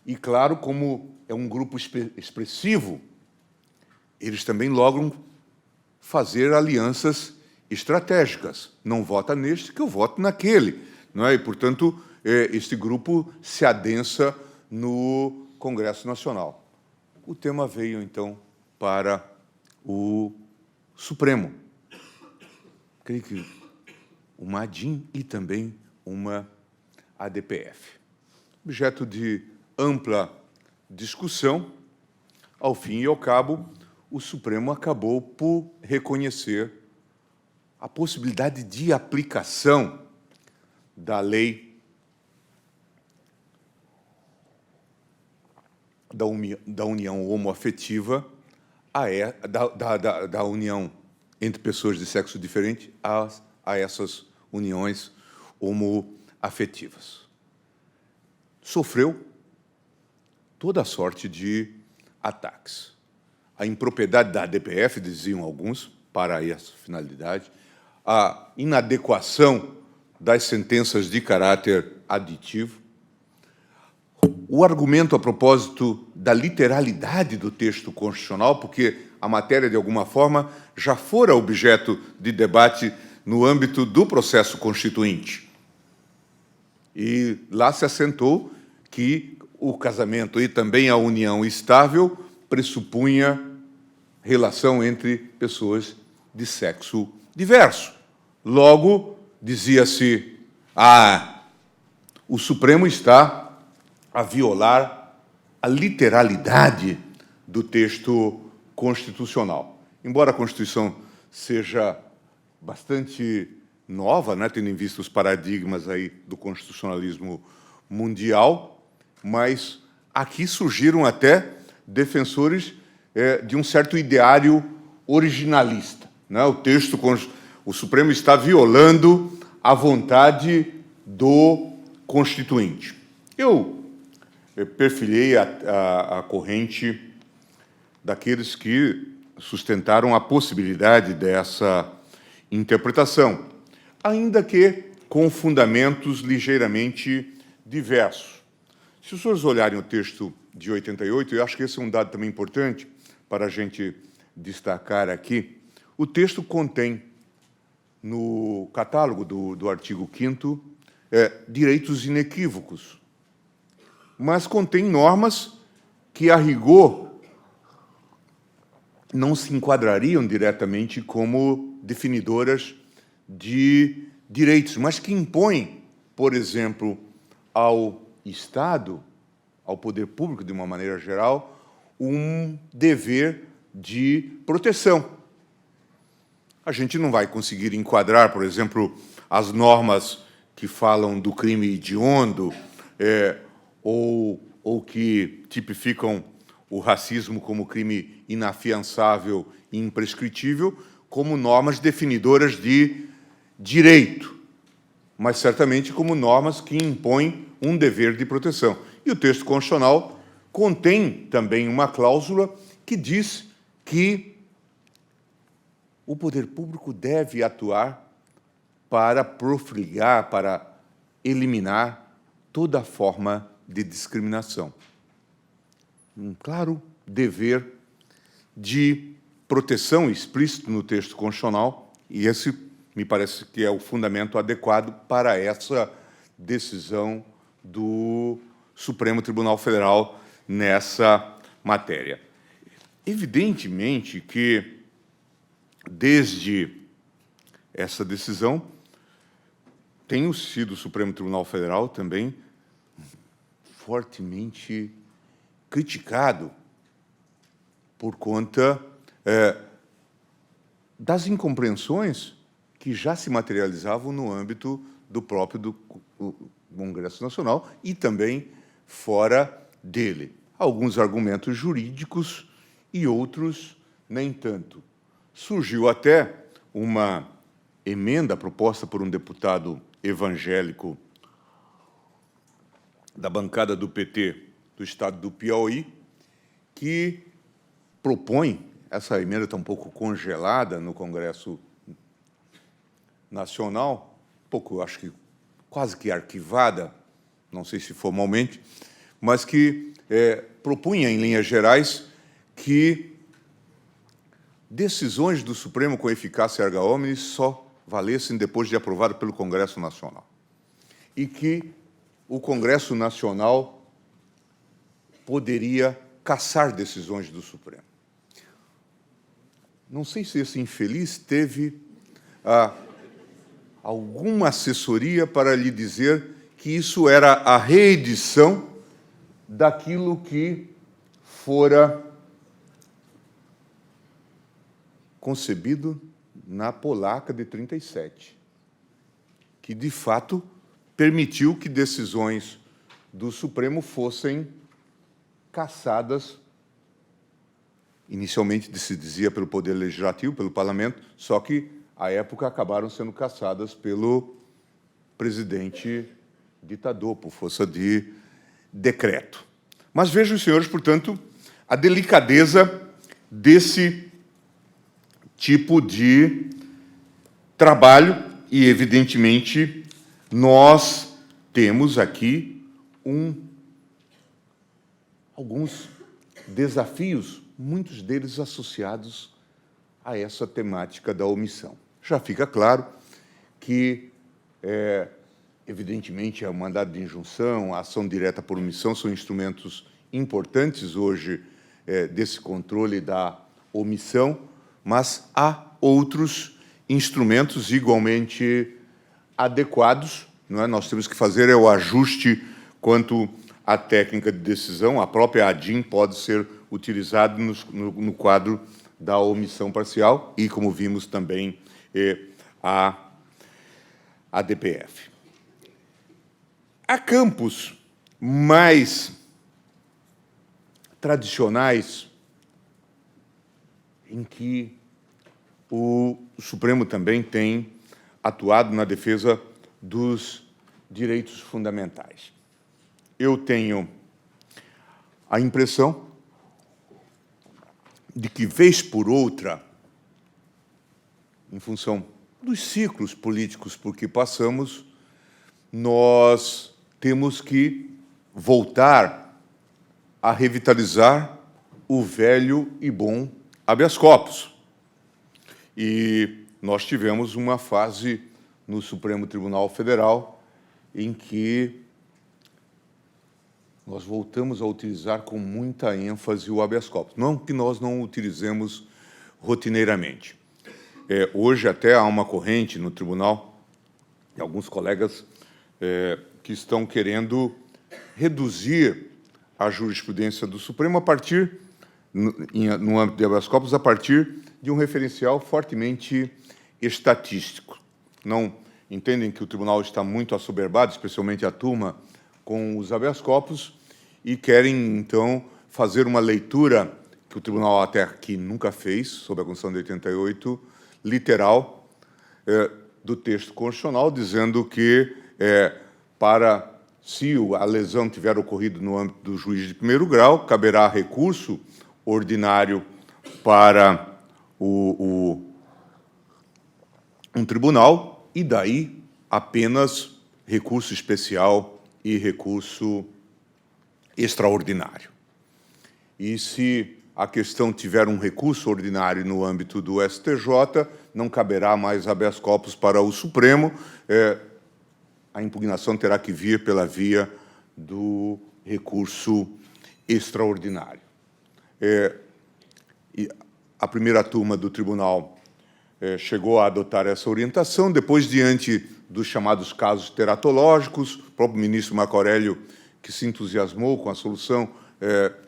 E, claro, como é um grupo expressivo, eles também logram fazer alianças estratégicas. Não vota neste, que eu voto naquele. Não é? E, portanto, este grupo se adensa no Congresso Nacional. O tema veio, então, para o Supremo. Creio que uma ADIM e também uma ADPF. Objeto de ampla discussão, ao fim e ao cabo, o Supremo acabou por reconhecer a possibilidade de aplicação da lei da união homoafetiva, da união entre pessoas de sexo diferente a essas uniões homoafetivas. Sofreu toda a sorte de ataques. A impropriedade da ADPF, diziam alguns, para essa finalidade, a inadequação das sentenças de caráter aditivo, o argumento a propósito da literalidade do texto constitucional, porque a matéria, de alguma forma, já fora objeto de debate no âmbito do processo constituinte. E lá se assentou que o casamento e também a união estável pressupunha relação entre pessoas de sexo diverso. Logo, dizia-se, o Supremo está a violar a literalidade do texto constitucional. Embora a Constituição seja bastante nova, né, tendo em vista os paradigmas aí do constitucionalismo mundial, mas aqui surgiram até defensores de um certo ideário originalista. Né? O Supremo está violando a vontade do Constituinte. Eu perfilhei a corrente daqueles que sustentaram a possibilidade dessa interpretação, ainda que com fundamentos ligeiramente diversos. Se os senhores olharem o texto de 88, eu acho que esse é um dado também importante para a gente destacar aqui, o texto contém, no catálogo do artigo 5º, direitos inequívocos, mas contém normas que, a rigor, não se enquadrariam diretamente como definidoras de direitos, mas que impõem, por exemplo, ao Estado, ao poder público, de uma maneira geral, um dever de proteção. A gente não vai conseguir enquadrar, por exemplo, as normas que falam do crime hediondo, ou que tipificam o racismo como crime inafiançável e imprescritível, como normas definidoras de direito. mas certamente como normas que impõem um dever de proteção. E o texto constitucional contém também uma cláusula que diz que o poder público deve atuar para profiligar, para eliminar toda forma de discriminação. Um claro dever de proteção explícito no texto constitucional, e esse me parece que é o fundamento adequado para essa decisão do Supremo Tribunal Federal nessa matéria. Evidentemente que, desde essa decisão, tem sido o Supremo Tribunal Federal também fortemente criticado por conta das incompreensões que já se materializavam no âmbito do próprio do Congresso Nacional e também fora dele. Alguns argumentos jurídicos e outros nem tanto. Surgiu até uma emenda proposta por um deputado evangélico da bancada do PT do estado do Piauí, que propõe, essa emenda está um pouco congelada no Congresso Nacional, um pouco, acho que quase que arquivada, não sei se formalmente, mas que propunha, em linhas gerais, que decisões do Supremo com eficácia erga omnes só valessem depois de aprovado pelo Congresso Nacional. E que o Congresso Nacional poderia cassar decisões do Supremo. Não sei se esse infeliz teve alguma assessoria para lhe dizer que isso era a reedição daquilo que fora concebido na Polaca de 37, que, de fato, permitiu que decisões do Supremo fossem cassadas, inicialmente se dizia pelo Poder Legislativo, pelo Parlamento, só que, à época, acabaram sendo cassadas pelo presidente ditador, por força de decreto. Mas vejam, senhores, portanto, a delicadeza desse tipo de trabalho e, evidentemente, nós temos aqui alguns desafios, muitos deles associados a essa temática da omissão. Já fica claro que, evidentemente, o mandado de injunção, a ação direta por omissão são instrumentos importantes hoje desse controle da omissão, mas há outros instrumentos igualmente adequados, não é? Nós temos que fazer o ajuste quanto à técnica de decisão. A própria ADIM pode ser utilizada no quadro da omissão parcial e, como vimos também, a DPF. Há campos mais tradicionais em que o Supremo também tem atuado na defesa dos direitos fundamentais. Eu tenho a impressão de que, vez por outra, em função dos ciclos políticos por que passamos, nós temos que voltar a revitalizar o velho e bom habeas corpus. E nós tivemos uma fase no Supremo Tribunal Federal em que nós voltamos a utilizar com muita ênfase o habeas corpus. Não que nós não o utilizemos rotineiramente. Hoje até há uma corrente no tribunal, e alguns colegas que estão querendo reduzir a jurisprudência do Supremo a partir, no âmbito de habeas corpus, a partir de um referencial fortemente estatístico. Não entendem que o tribunal está muito assoberbado, especialmente a turma, com os habeas corpus, e querem, então, fazer uma leitura que o tribunal até aqui nunca fez, sob a Constituição de 88, literal, do texto constitucional, dizendo que, se a lesão tiver ocorrido no âmbito do juiz de primeiro grau, caberá recurso ordinário para um tribunal, e daí apenas recurso especial e recurso extraordinário. E se a questão tiver um recurso ordinário no âmbito do STJ, não caberá mais habeas corpus para o Supremo, a impugnação terá que vir pela via do recurso extraordinário. E a primeira turma do tribunal chegou a adotar essa orientação, depois, diante dos chamados casos teratológicos, o próprio ministro Marco Aurélio, que se entusiasmou com a solução,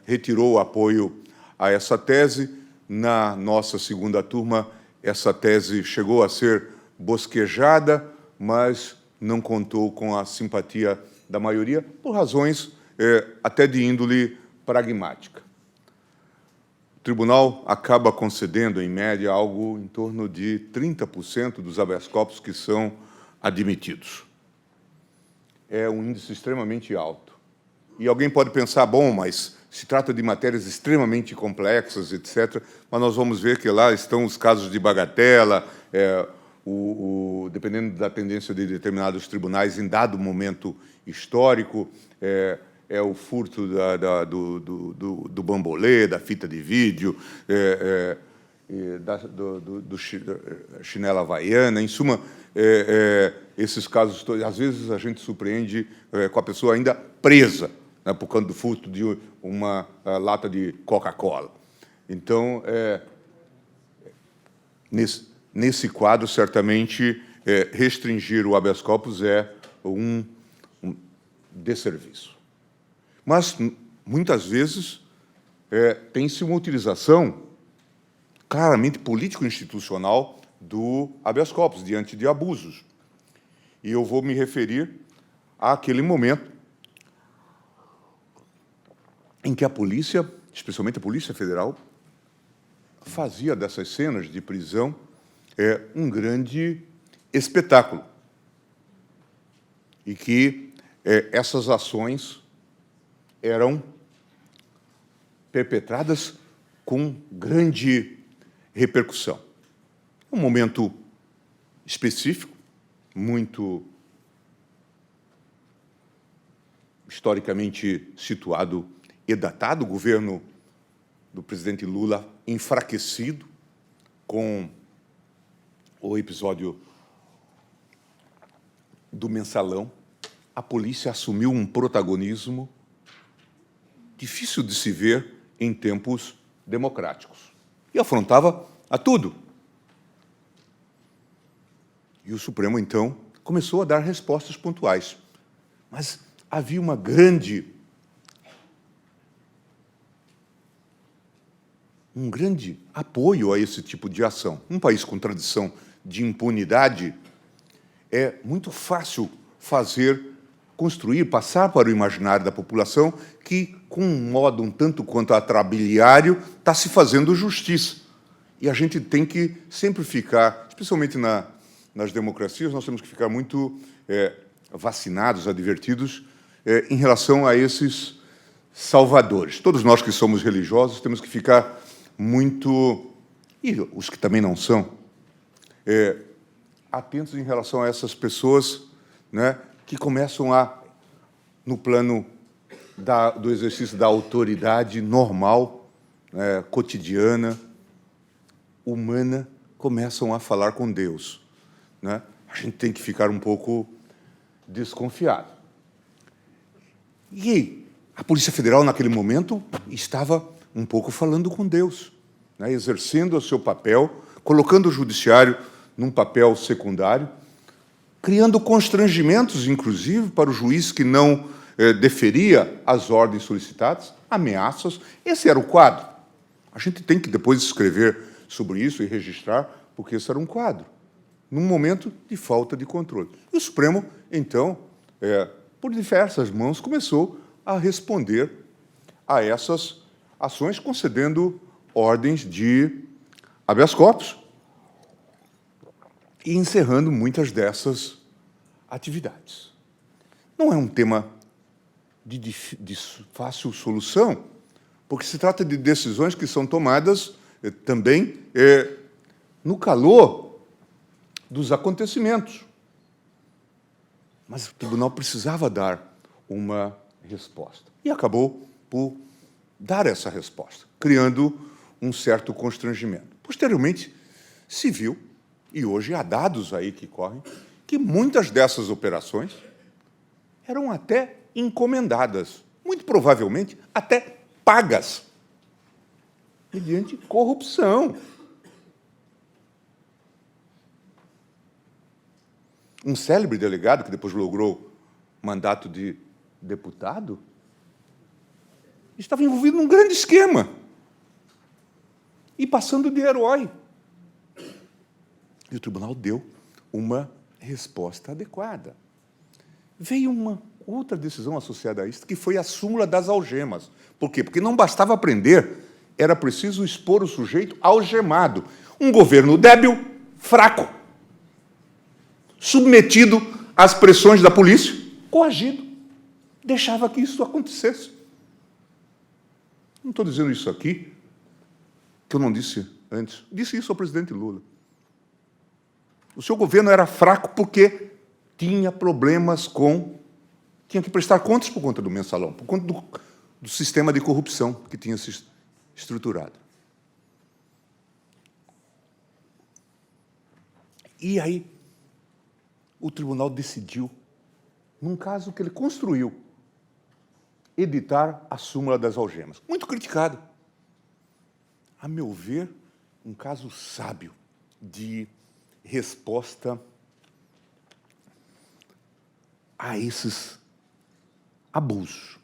retirou o apoio a essa tese. Na nossa segunda turma, essa tese chegou a ser bosquejada, mas não contou com a simpatia da maioria, por razões até de índole pragmática. O tribunal acaba concedendo, em média, algo em torno de 30% dos habeas corpus que são admitidos. É um índice extremamente alto. E alguém pode pensar, bom, mas se trata de matérias extremamente complexas, etc., mas nós vamos ver que lá estão os casos de bagatela, dependendo da tendência de determinados tribunais em dado momento histórico, o furto do bambolê, da fita de vídeo, do chinela havaiana, em suma, esses casos, às vezes a gente surpreende com a pessoa ainda presa, né, por conta do furto de uma lata de Coca-Cola. Então, nesse quadro, certamente, restringir o habeas corpus é um desserviço. Mas, muitas vezes, tem-se uma utilização claramente político-institucional do habeas corpus, diante de abusos. E eu vou me referir àquele momento em que a polícia, especialmente a Polícia Federal, fazia dessas cenas de prisão um grande espetáculo. E que essas ações eram perpetradas com grande repercussão. Um momento específico, muito historicamente situado e datado, o governo do presidente Lula enfraquecido com o episódio do Mensalão. A polícia assumiu um protagonismo difícil de se ver em tempos democráticos e afrontava a tudo. E o Supremo, então, começou a dar respostas pontuais. Mas havia um grande apoio a esse tipo de ação. Um país com tradição de impunidade, é muito fácil construir, passar para o imaginário da população que, com um modo um tanto quanto atrabiliário, está se fazendo justiça. E a gente tem que sempre ficar, especialmente nas democracias, nós temos que ficar muito vacinados, advertidos, em relação a esses salvadores. Todos nós que somos religiosos temos que ficar muito, e os que também não são, atentos em relação a essas pessoas, né, que começam no plano do exercício da autoridade normal, cotidiana, humana, começam a falar com Deus, né? A gente tem que ficar um pouco desconfiado. E a Polícia Federal, naquele momento, estava um pouco falando com Deus, né, exercendo o seu papel, colocando o judiciário num papel secundário, criando constrangimentos, inclusive, para o juiz que não deferia as ordens solicitadas, ameaças. Esse era o quadro. A gente tem que depois escrever sobre isso e registrar, porque esse era um quadro, num momento de falta de controle. E o Supremo, então, por diversas mãos, começou a responder a essas ações, concedendo ordens de habeas corpus. e encerrando muitas dessas atividades. Não é um tema de fácil solução, porque se trata de decisões que são tomadas também no calor dos acontecimentos. Mas o tribunal precisava dar uma resposta. E acabou por dar essa resposta, criando um certo constrangimento. Posteriormente, se viu, e hoje há dados aí que correm, que muitas dessas operações eram até encomendadas, muito provavelmente até pagas, mediante corrupção. Um célebre delegado, que depois logrou mandato de deputado, estava envolvido num grande esquema e passando de herói. E o tribunal deu uma resposta adequada. Veio uma outra decisão associada a isso, que foi a súmula das algemas. Por quê? Porque não bastava prender, era preciso expor o sujeito algemado. Um governo débil, fraco, submetido às pressões da polícia, coagido, deixava que isso acontecesse. Não estou dizendo isso aqui, que eu não disse antes. Disse isso ao presidente Lula. O seu governo era fraco porque tinha problemas com... Tinha que prestar contas por conta do mensalão, por conta do sistema de corrupção que tinha se estruturado. E aí, o tribunal decidiu, num caso que ele construiu, editar a súmula das algemas. Muito criticado. A meu ver, um caso sábio de resposta a esses abusos.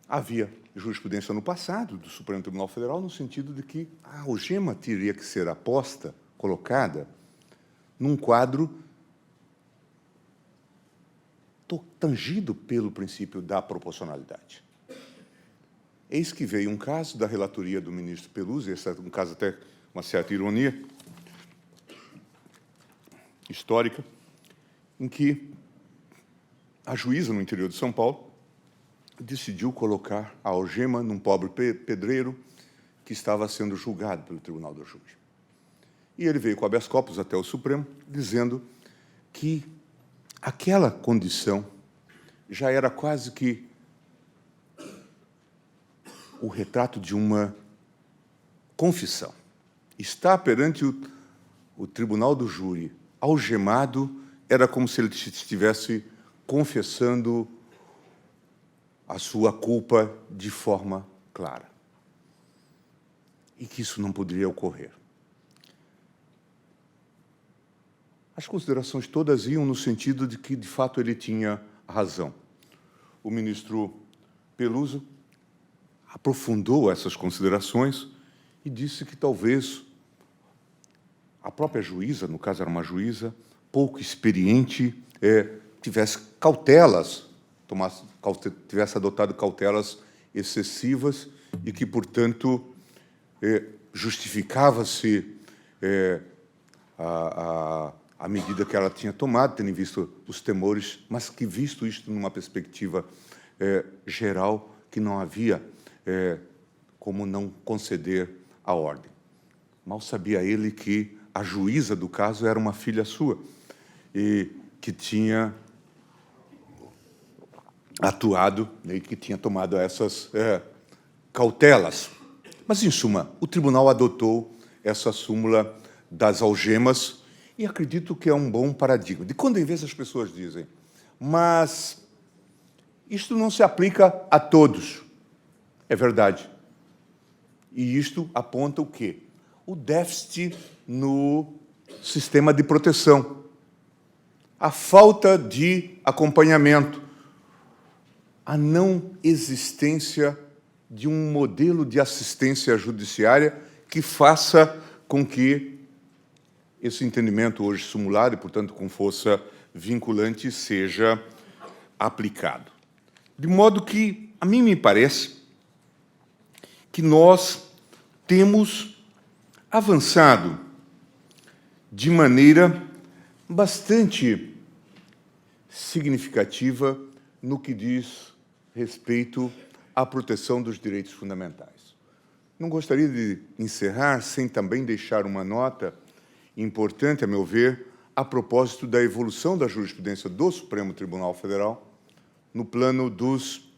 Havia jurisprudência no passado do Supremo Tribunal Federal no sentido de que a algema teria que ser aposta, colocada, num quadro tangido pelo princípio da proporcionalidade. Eis que veio um caso da relatoria do ministro Peluso, esse é um caso até uma certa ironia histórica, em que a juíza no interior de São Paulo decidiu colocar a algema num pobre pedreiro que estava sendo julgado pelo Tribunal do Júri. E ele veio com habeas corpus até o Supremo, dizendo que aquela condição já era quase que o retrato de uma confissão. Estar perante o Tribunal do Júri algemado era como se ele estivesse confessando a sua culpa de forma clara. E que isso não poderia ocorrer. As considerações todas iam no sentido de que, de fato, ele tinha razão. O ministro Peluso aprofundou essas considerações e disse que talvez a própria juíza, no caso era uma juíza, pouco experiente, tivesse cautelas, tivesse adotado cautelas excessivas e que, portanto, justificava-se a medida que ela tinha tomado, tendo visto os temores, mas que, visto isto numa perspectiva geral, que não havia como não conceder a ordem. Mal sabia ele que a juíza do caso era uma filha sua e que tinha atuado e que tinha tomado essas cautelas. Mas, em suma, o tribunal adotou essa súmula das algemas e acredito que é um bom paradigma. De quando em vez as pessoas dizem, mas isto não se aplica a todos. É verdade. E isto aponta o quê? O déficit no sistema de proteção, a falta de acompanhamento, a não existência de um modelo de assistência judiciária que faça com que esse entendimento hoje simulado e, portanto, com força vinculante, seja aplicado. De modo que, a mim me parece que nós temos avançado de maneira bastante significativa no que diz respeito à proteção dos direitos fundamentais. Não gostaria de encerrar sem também deixar uma nota importante, a meu ver, a propósito da evolução da jurisprudência do Supremo Tribunal Federal no plano dos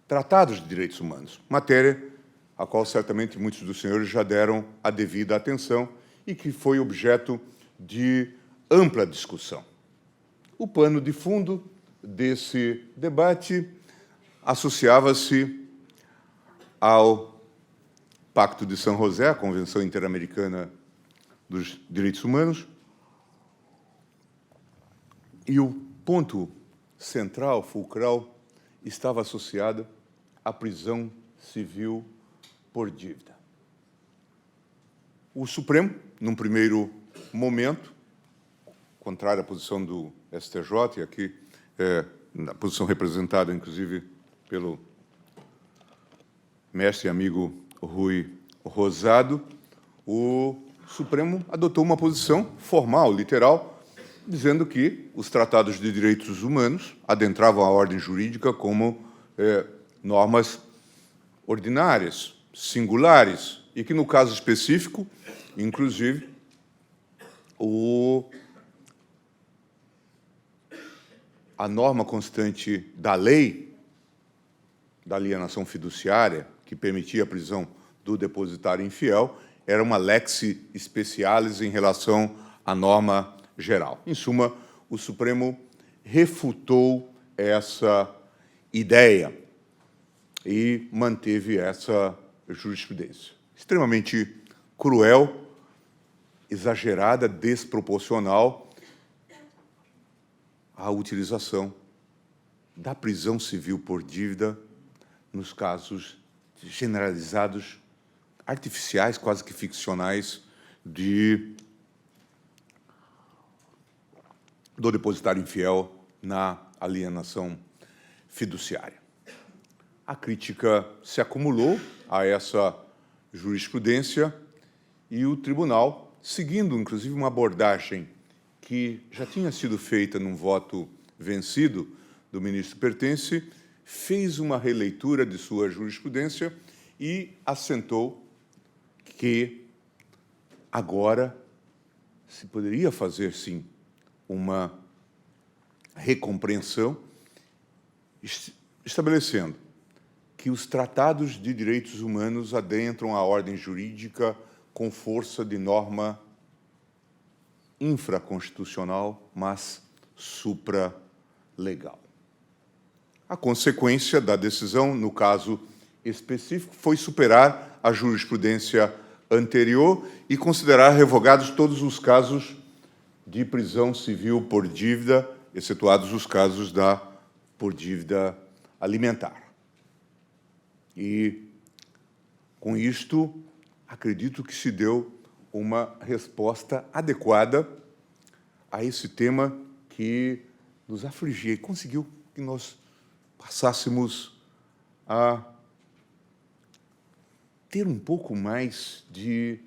tratados de direitos humanos, matéria a qual certamente muitos dos senhores já deram a devida atenção e que foi objeto de ampla discussão. O pano de fundo desse debate associava-se ao Pacto de San José, a Convenção Interamericana dos Direitos Humanos, e o ponto central, fulcral, estava associado à prisão civil por dívida. O Supremo, num primeiro momento, contrário à posição do STJ, e aqui na posição representada, inclusive, pelo mestre e amigo Rui Rosado, o Supremo adotou uma posição formal, literal, dizendo que os tratados de direitos humanos adentravam a ordem jurídica como normas ordinárias, singulares, e que, no caso específico, inclusive, a norma constante da lei, da alienação fiduciária, que permitia a prisão do depositário infiel, era uma lex specialis em relação à norma geral. Em suma, o Supremo refutou essa ideia e manteve essa jurisprudência. Extremamente cruel, exagerada, desproporcional à utilização da prisão civil por dívida nos casos generalizados, artificiais, quase que ficcionais, do depositário infiel na alienação fiduciária. A crítica se acumulou a essa jurisprudência e o tribunal, seguindo, inclusive, uma abordagem que já tinha sido feita num voto vencido do ministro Pertence, fez uma releitura de sua jurisprudência e assentou que agora se poderia fazer, sim, uma recompreensão, estabelecendo que os tratados de direitos humanos adentram a ordem jurídica com força de norma infraconstitucional, mas supralegal. A consequência da decisão, no caso específico, foi superar a jurisprudência anterior e considerar revogados todos os casos de prisão civil por dívida, excetuados os casos por dívida alimentar. E, com isto, acredito que se deu uma resposta adequada a esse tema que nos afligia e conseguiu que nós passássemos a ter um pouco mais de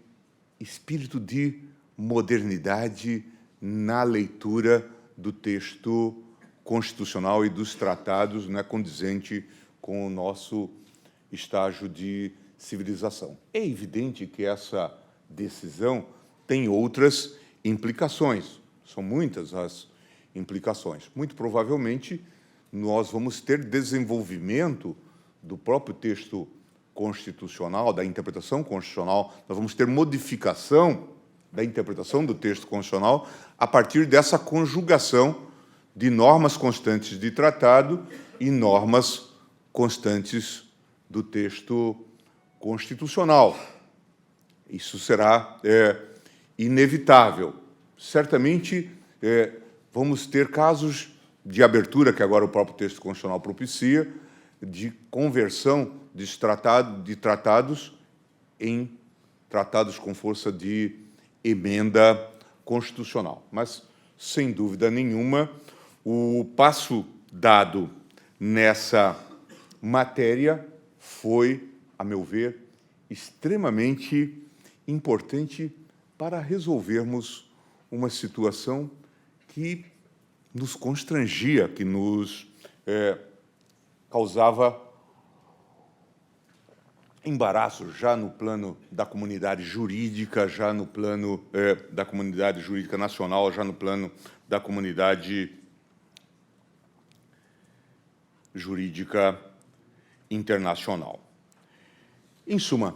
espírito de modernidade na leitura do texto constitucional e dos tratados, né, condizente com o nosso estágio de civilização. É evidente que essa decisão tem outras implicações. São muitas as implicações. Muito provavelmente, nós vamos ter desenvolvimento do próprio texto constitucional, da interpretação constitucional, nós vamos ter modificação da interpretação do texto constitucional a partir dessa conjugação de normas constantes de tratado e normas constantes do texto constitucional. Isso será inevitável. Certamente, vamos ter casos de abertura, que agora o próprio texto constitucional propicia, de conversão de tratados em tratados com força de emenda constitucional. Mas, sem dúvida nenhuma, o passo dado nessa matéria foi, a meu ver, extremamente importante para resolvermos uma situação que nos constrangia, que nos causava embaraço já no plano da comunidade jurídica, já no plano da comunidade jurídica nacional, já no plano da comunidade jurídica internacional. Em suma,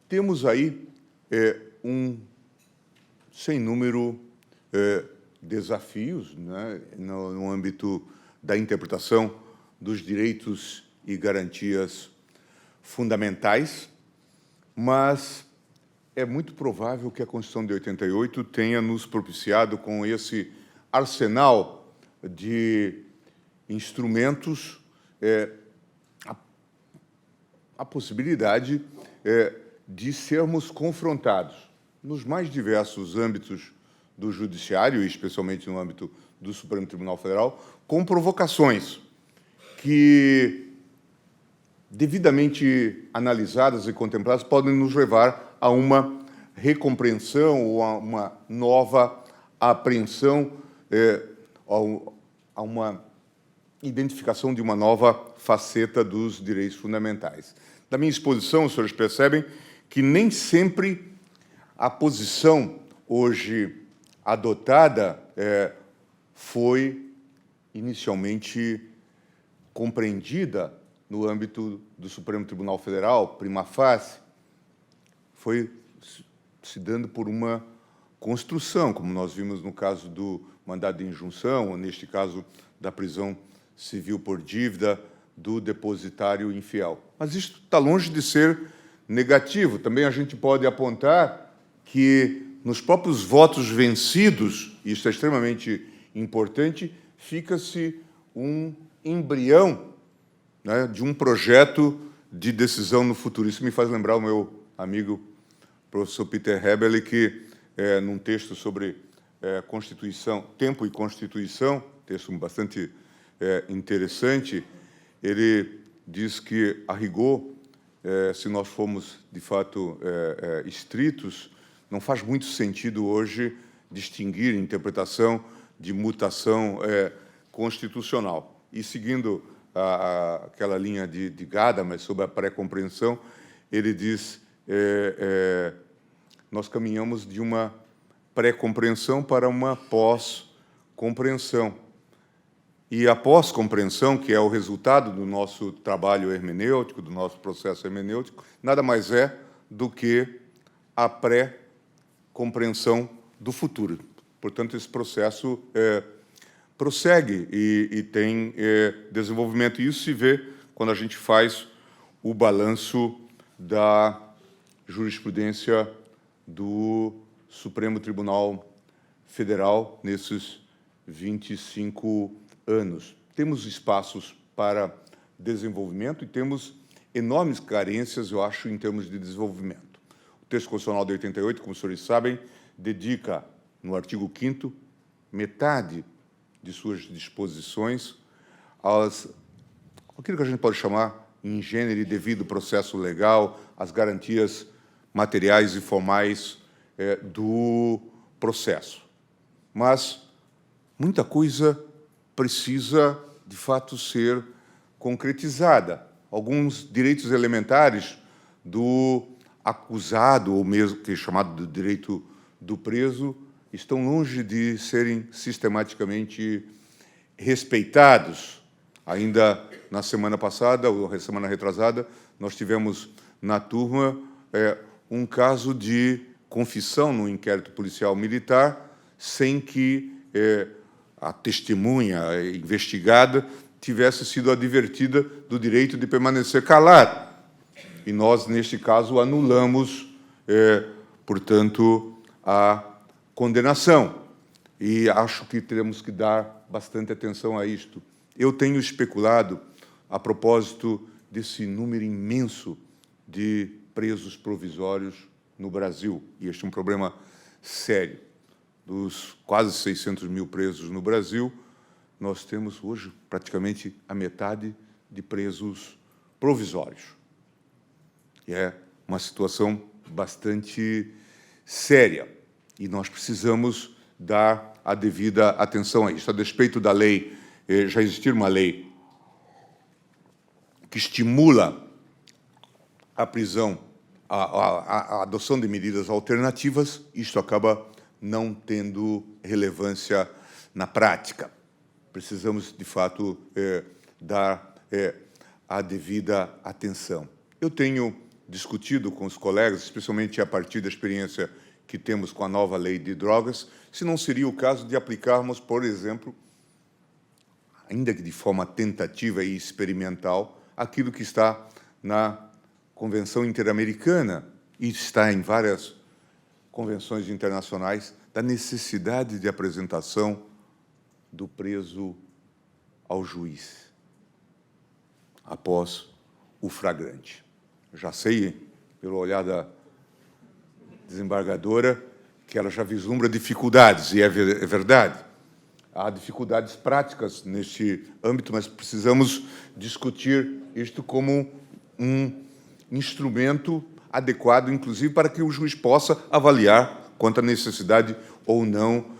temos aí um sem número desafios, né, no âmbito da interpretação dos direitos e garantias fundamentais, mas é muito provável que a Constituição de 88 tenha nos propiciado, com esse arsenal de instrumentos, a possibilidade de sermos confrontados nos mais diversos âmbitos do Judiciário, e especialmente no âmbito do Supremo Tribunal Federal, com provocações que, devidamente analisadas e contempladas, podem nos levar a uma recompreensão ou a uma nova apreensão, a uma identificação de uma nova faceta dos direitos fundamentais. Da minha exposição, os senhores percebem que nem sempre a posição hoje adotada foi inicialmente compreendida no âmbito do Supremo Tribunal Federal, prima facie, foi se dando por uma construção, como nós vimos no caso do mandado de injunção, ou neste caso da prisão civil por dívida do depositário infiel. Mas isso está longe de ser negativo. Também a gente pode apontar que, nos próprios votos vencidos, e isso é extremamente importante, fica-se um embrião, né, de um projeto de decisão no futuro. Isso me faz lembrar o meu amigo professor Peter Hebele, que, num texto sobre Constituição, Tempo e Constituição, texto bastante interessante, ele diz que, a rigor, se nós formos, de fato, estritos, não faz muito sentido hoje distinguir interpretação de mutação constitucional. E, seguindo aquela linha de Gadamer sobre a pré-compreensão, ele diz nós caminhamos de uma pré-compreensão para uma pós-compreensão. E a pós-compreensão, que é o resultado do nosso trabalho hermenêutico, do nosso processo hermenêutico, nada mais é do que a pré-compreensão do futuro. Portanto, esse processo prossegue e tem desenvolvimento. E isso se vê quando a gente faz o balanço da jurisprudência do Supremo Tribunal Federal nesses 25 anos. Temos espaços para desenvolvimento e temos enormes carências, eu acho, em termos de desenvolvimento. O texto constitucional de 88, como os senhores sabem, dedica, no artigo 5º, metade de suas disposições aquilo que a gente pode chamar, em gênero e devido processo legal, as garantias materiais e formais do processo. Mas muita coisa precisa, de fato, ser concretizada. Alguns direitos elementares do acusado, ou mesmo que é chamado de direito do preso, estão longe de serem sistematicamente respeitados. Ainda na semana passada, ou na semana retrasada, nós tivemos na turma um caso de confissão no inquérito policial militar, sem que a testemunha investigada tivesse sido advertida do direito de permanecer calada. E nós, neste caso, anulamos, portanto, a condenação. E acho que teremos que dar bastante atenção a isto. Eu tenho especulado, a propósito desse número imenso de presos provisórios no Brasil, e este é um problema sério. Dos quase 600 mil presos no Brasil, nós temos hoje praticamente a metade de presos provisórios. E é uma situação bastante séria. E nós precisamos dar a devida atenção a isso. A despeito da lei, já existir uma lei que estimula a prisão, a adoção de medidas alternativas, isto acaba não tendo relevância na prática. Precisamos, de fato, dar a devida atenção. Eu tenho discutido com os colegas, especialmente a partir da experiência que temos com a nova lei de drogas, se não seria o caso de aplicarmos, por exemplo, ainda que de forma tentativa e experimental, aquilo que está na Convenção Interamericana e está em várias convenções internacionais, da necessidade de apresentação do preso ao juiz após o flagrante. Já sei, pelo olhar da desembargadora, que ela já vislumbra dificuldades, e é verdade. Há dificuldades práticas neste âmbito, mas precisamos discutir isto como um instrumento adequado, inclusive, para que o juiz possa avaliar quanto à necessidade ou não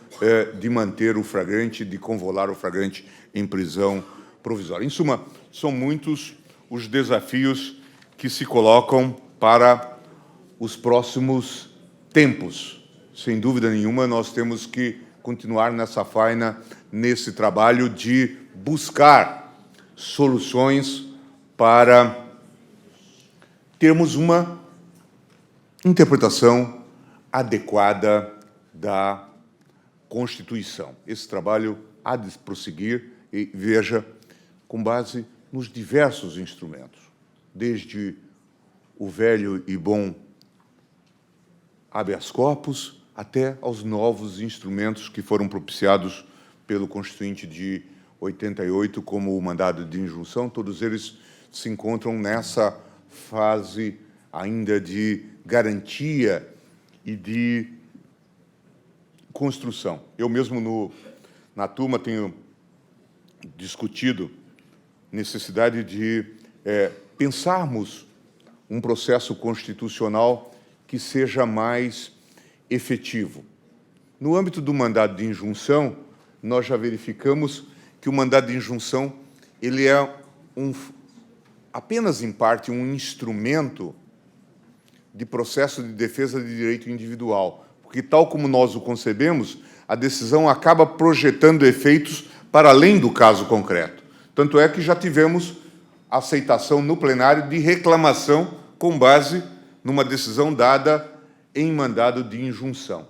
de manter o flagrante, de convolar o flagrante em prisão provisória. Em suma, são muitos os desafios que se colocam para os próximos tempos. Sem dúvida nenhuma, nós temos que continuar nessa faina, nesse trabalho de buscar soluções para termos uma interpretação adequada da Constituição. Esse trabalho há de prosseguir e, veja, com base nos diversos instrumentos, desde o velho e bom habeas corpus até aos novos instrumentos que foram propiciados pelo Constituinte de 88, como o mandado de injunção. Todos eles se encontram nessa fase ainda de garantia e de construção. Eu mesmo, na turma, tenho discutido necessidade de pensarmos um processo constitucional que seja mais efetivo. No âmbito do mandado de injunção, nós já verificamos que o mandado de injunção ele é apenas em parte um instrumento de processo de defesa de direito individual, porque, tal como nós o concebemos, a decisão acaba projetando efeitos para além do caso concreto. Tanto é que já tivemos aceitação no plenário de reclamação com base numa decisão dada em mandado de injunção.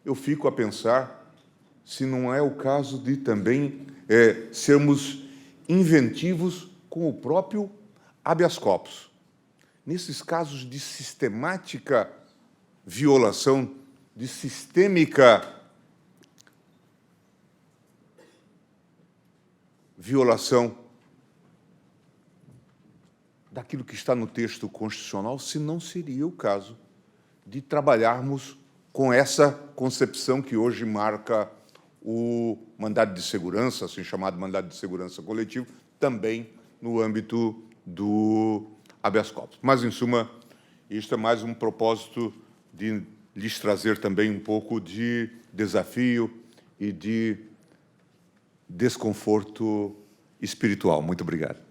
Eu fico a pensar se não é o caso de também sermos inventivos com o próprio habeas corpus. Nesses casos de sistemática violação, de sistêmica violação daquilo que está no texto constitucional, se não seria o caso de trabalharmos com essa concepção que hoje marca o mandado de segurança, assim chamado mandado de segurança coletivo, também no âmbito do habeas corpus. Mas, em suma, isto é mais um propósito de lhes trazer também um pouco de desafio e de desconforto espiritual. Muito obrigado.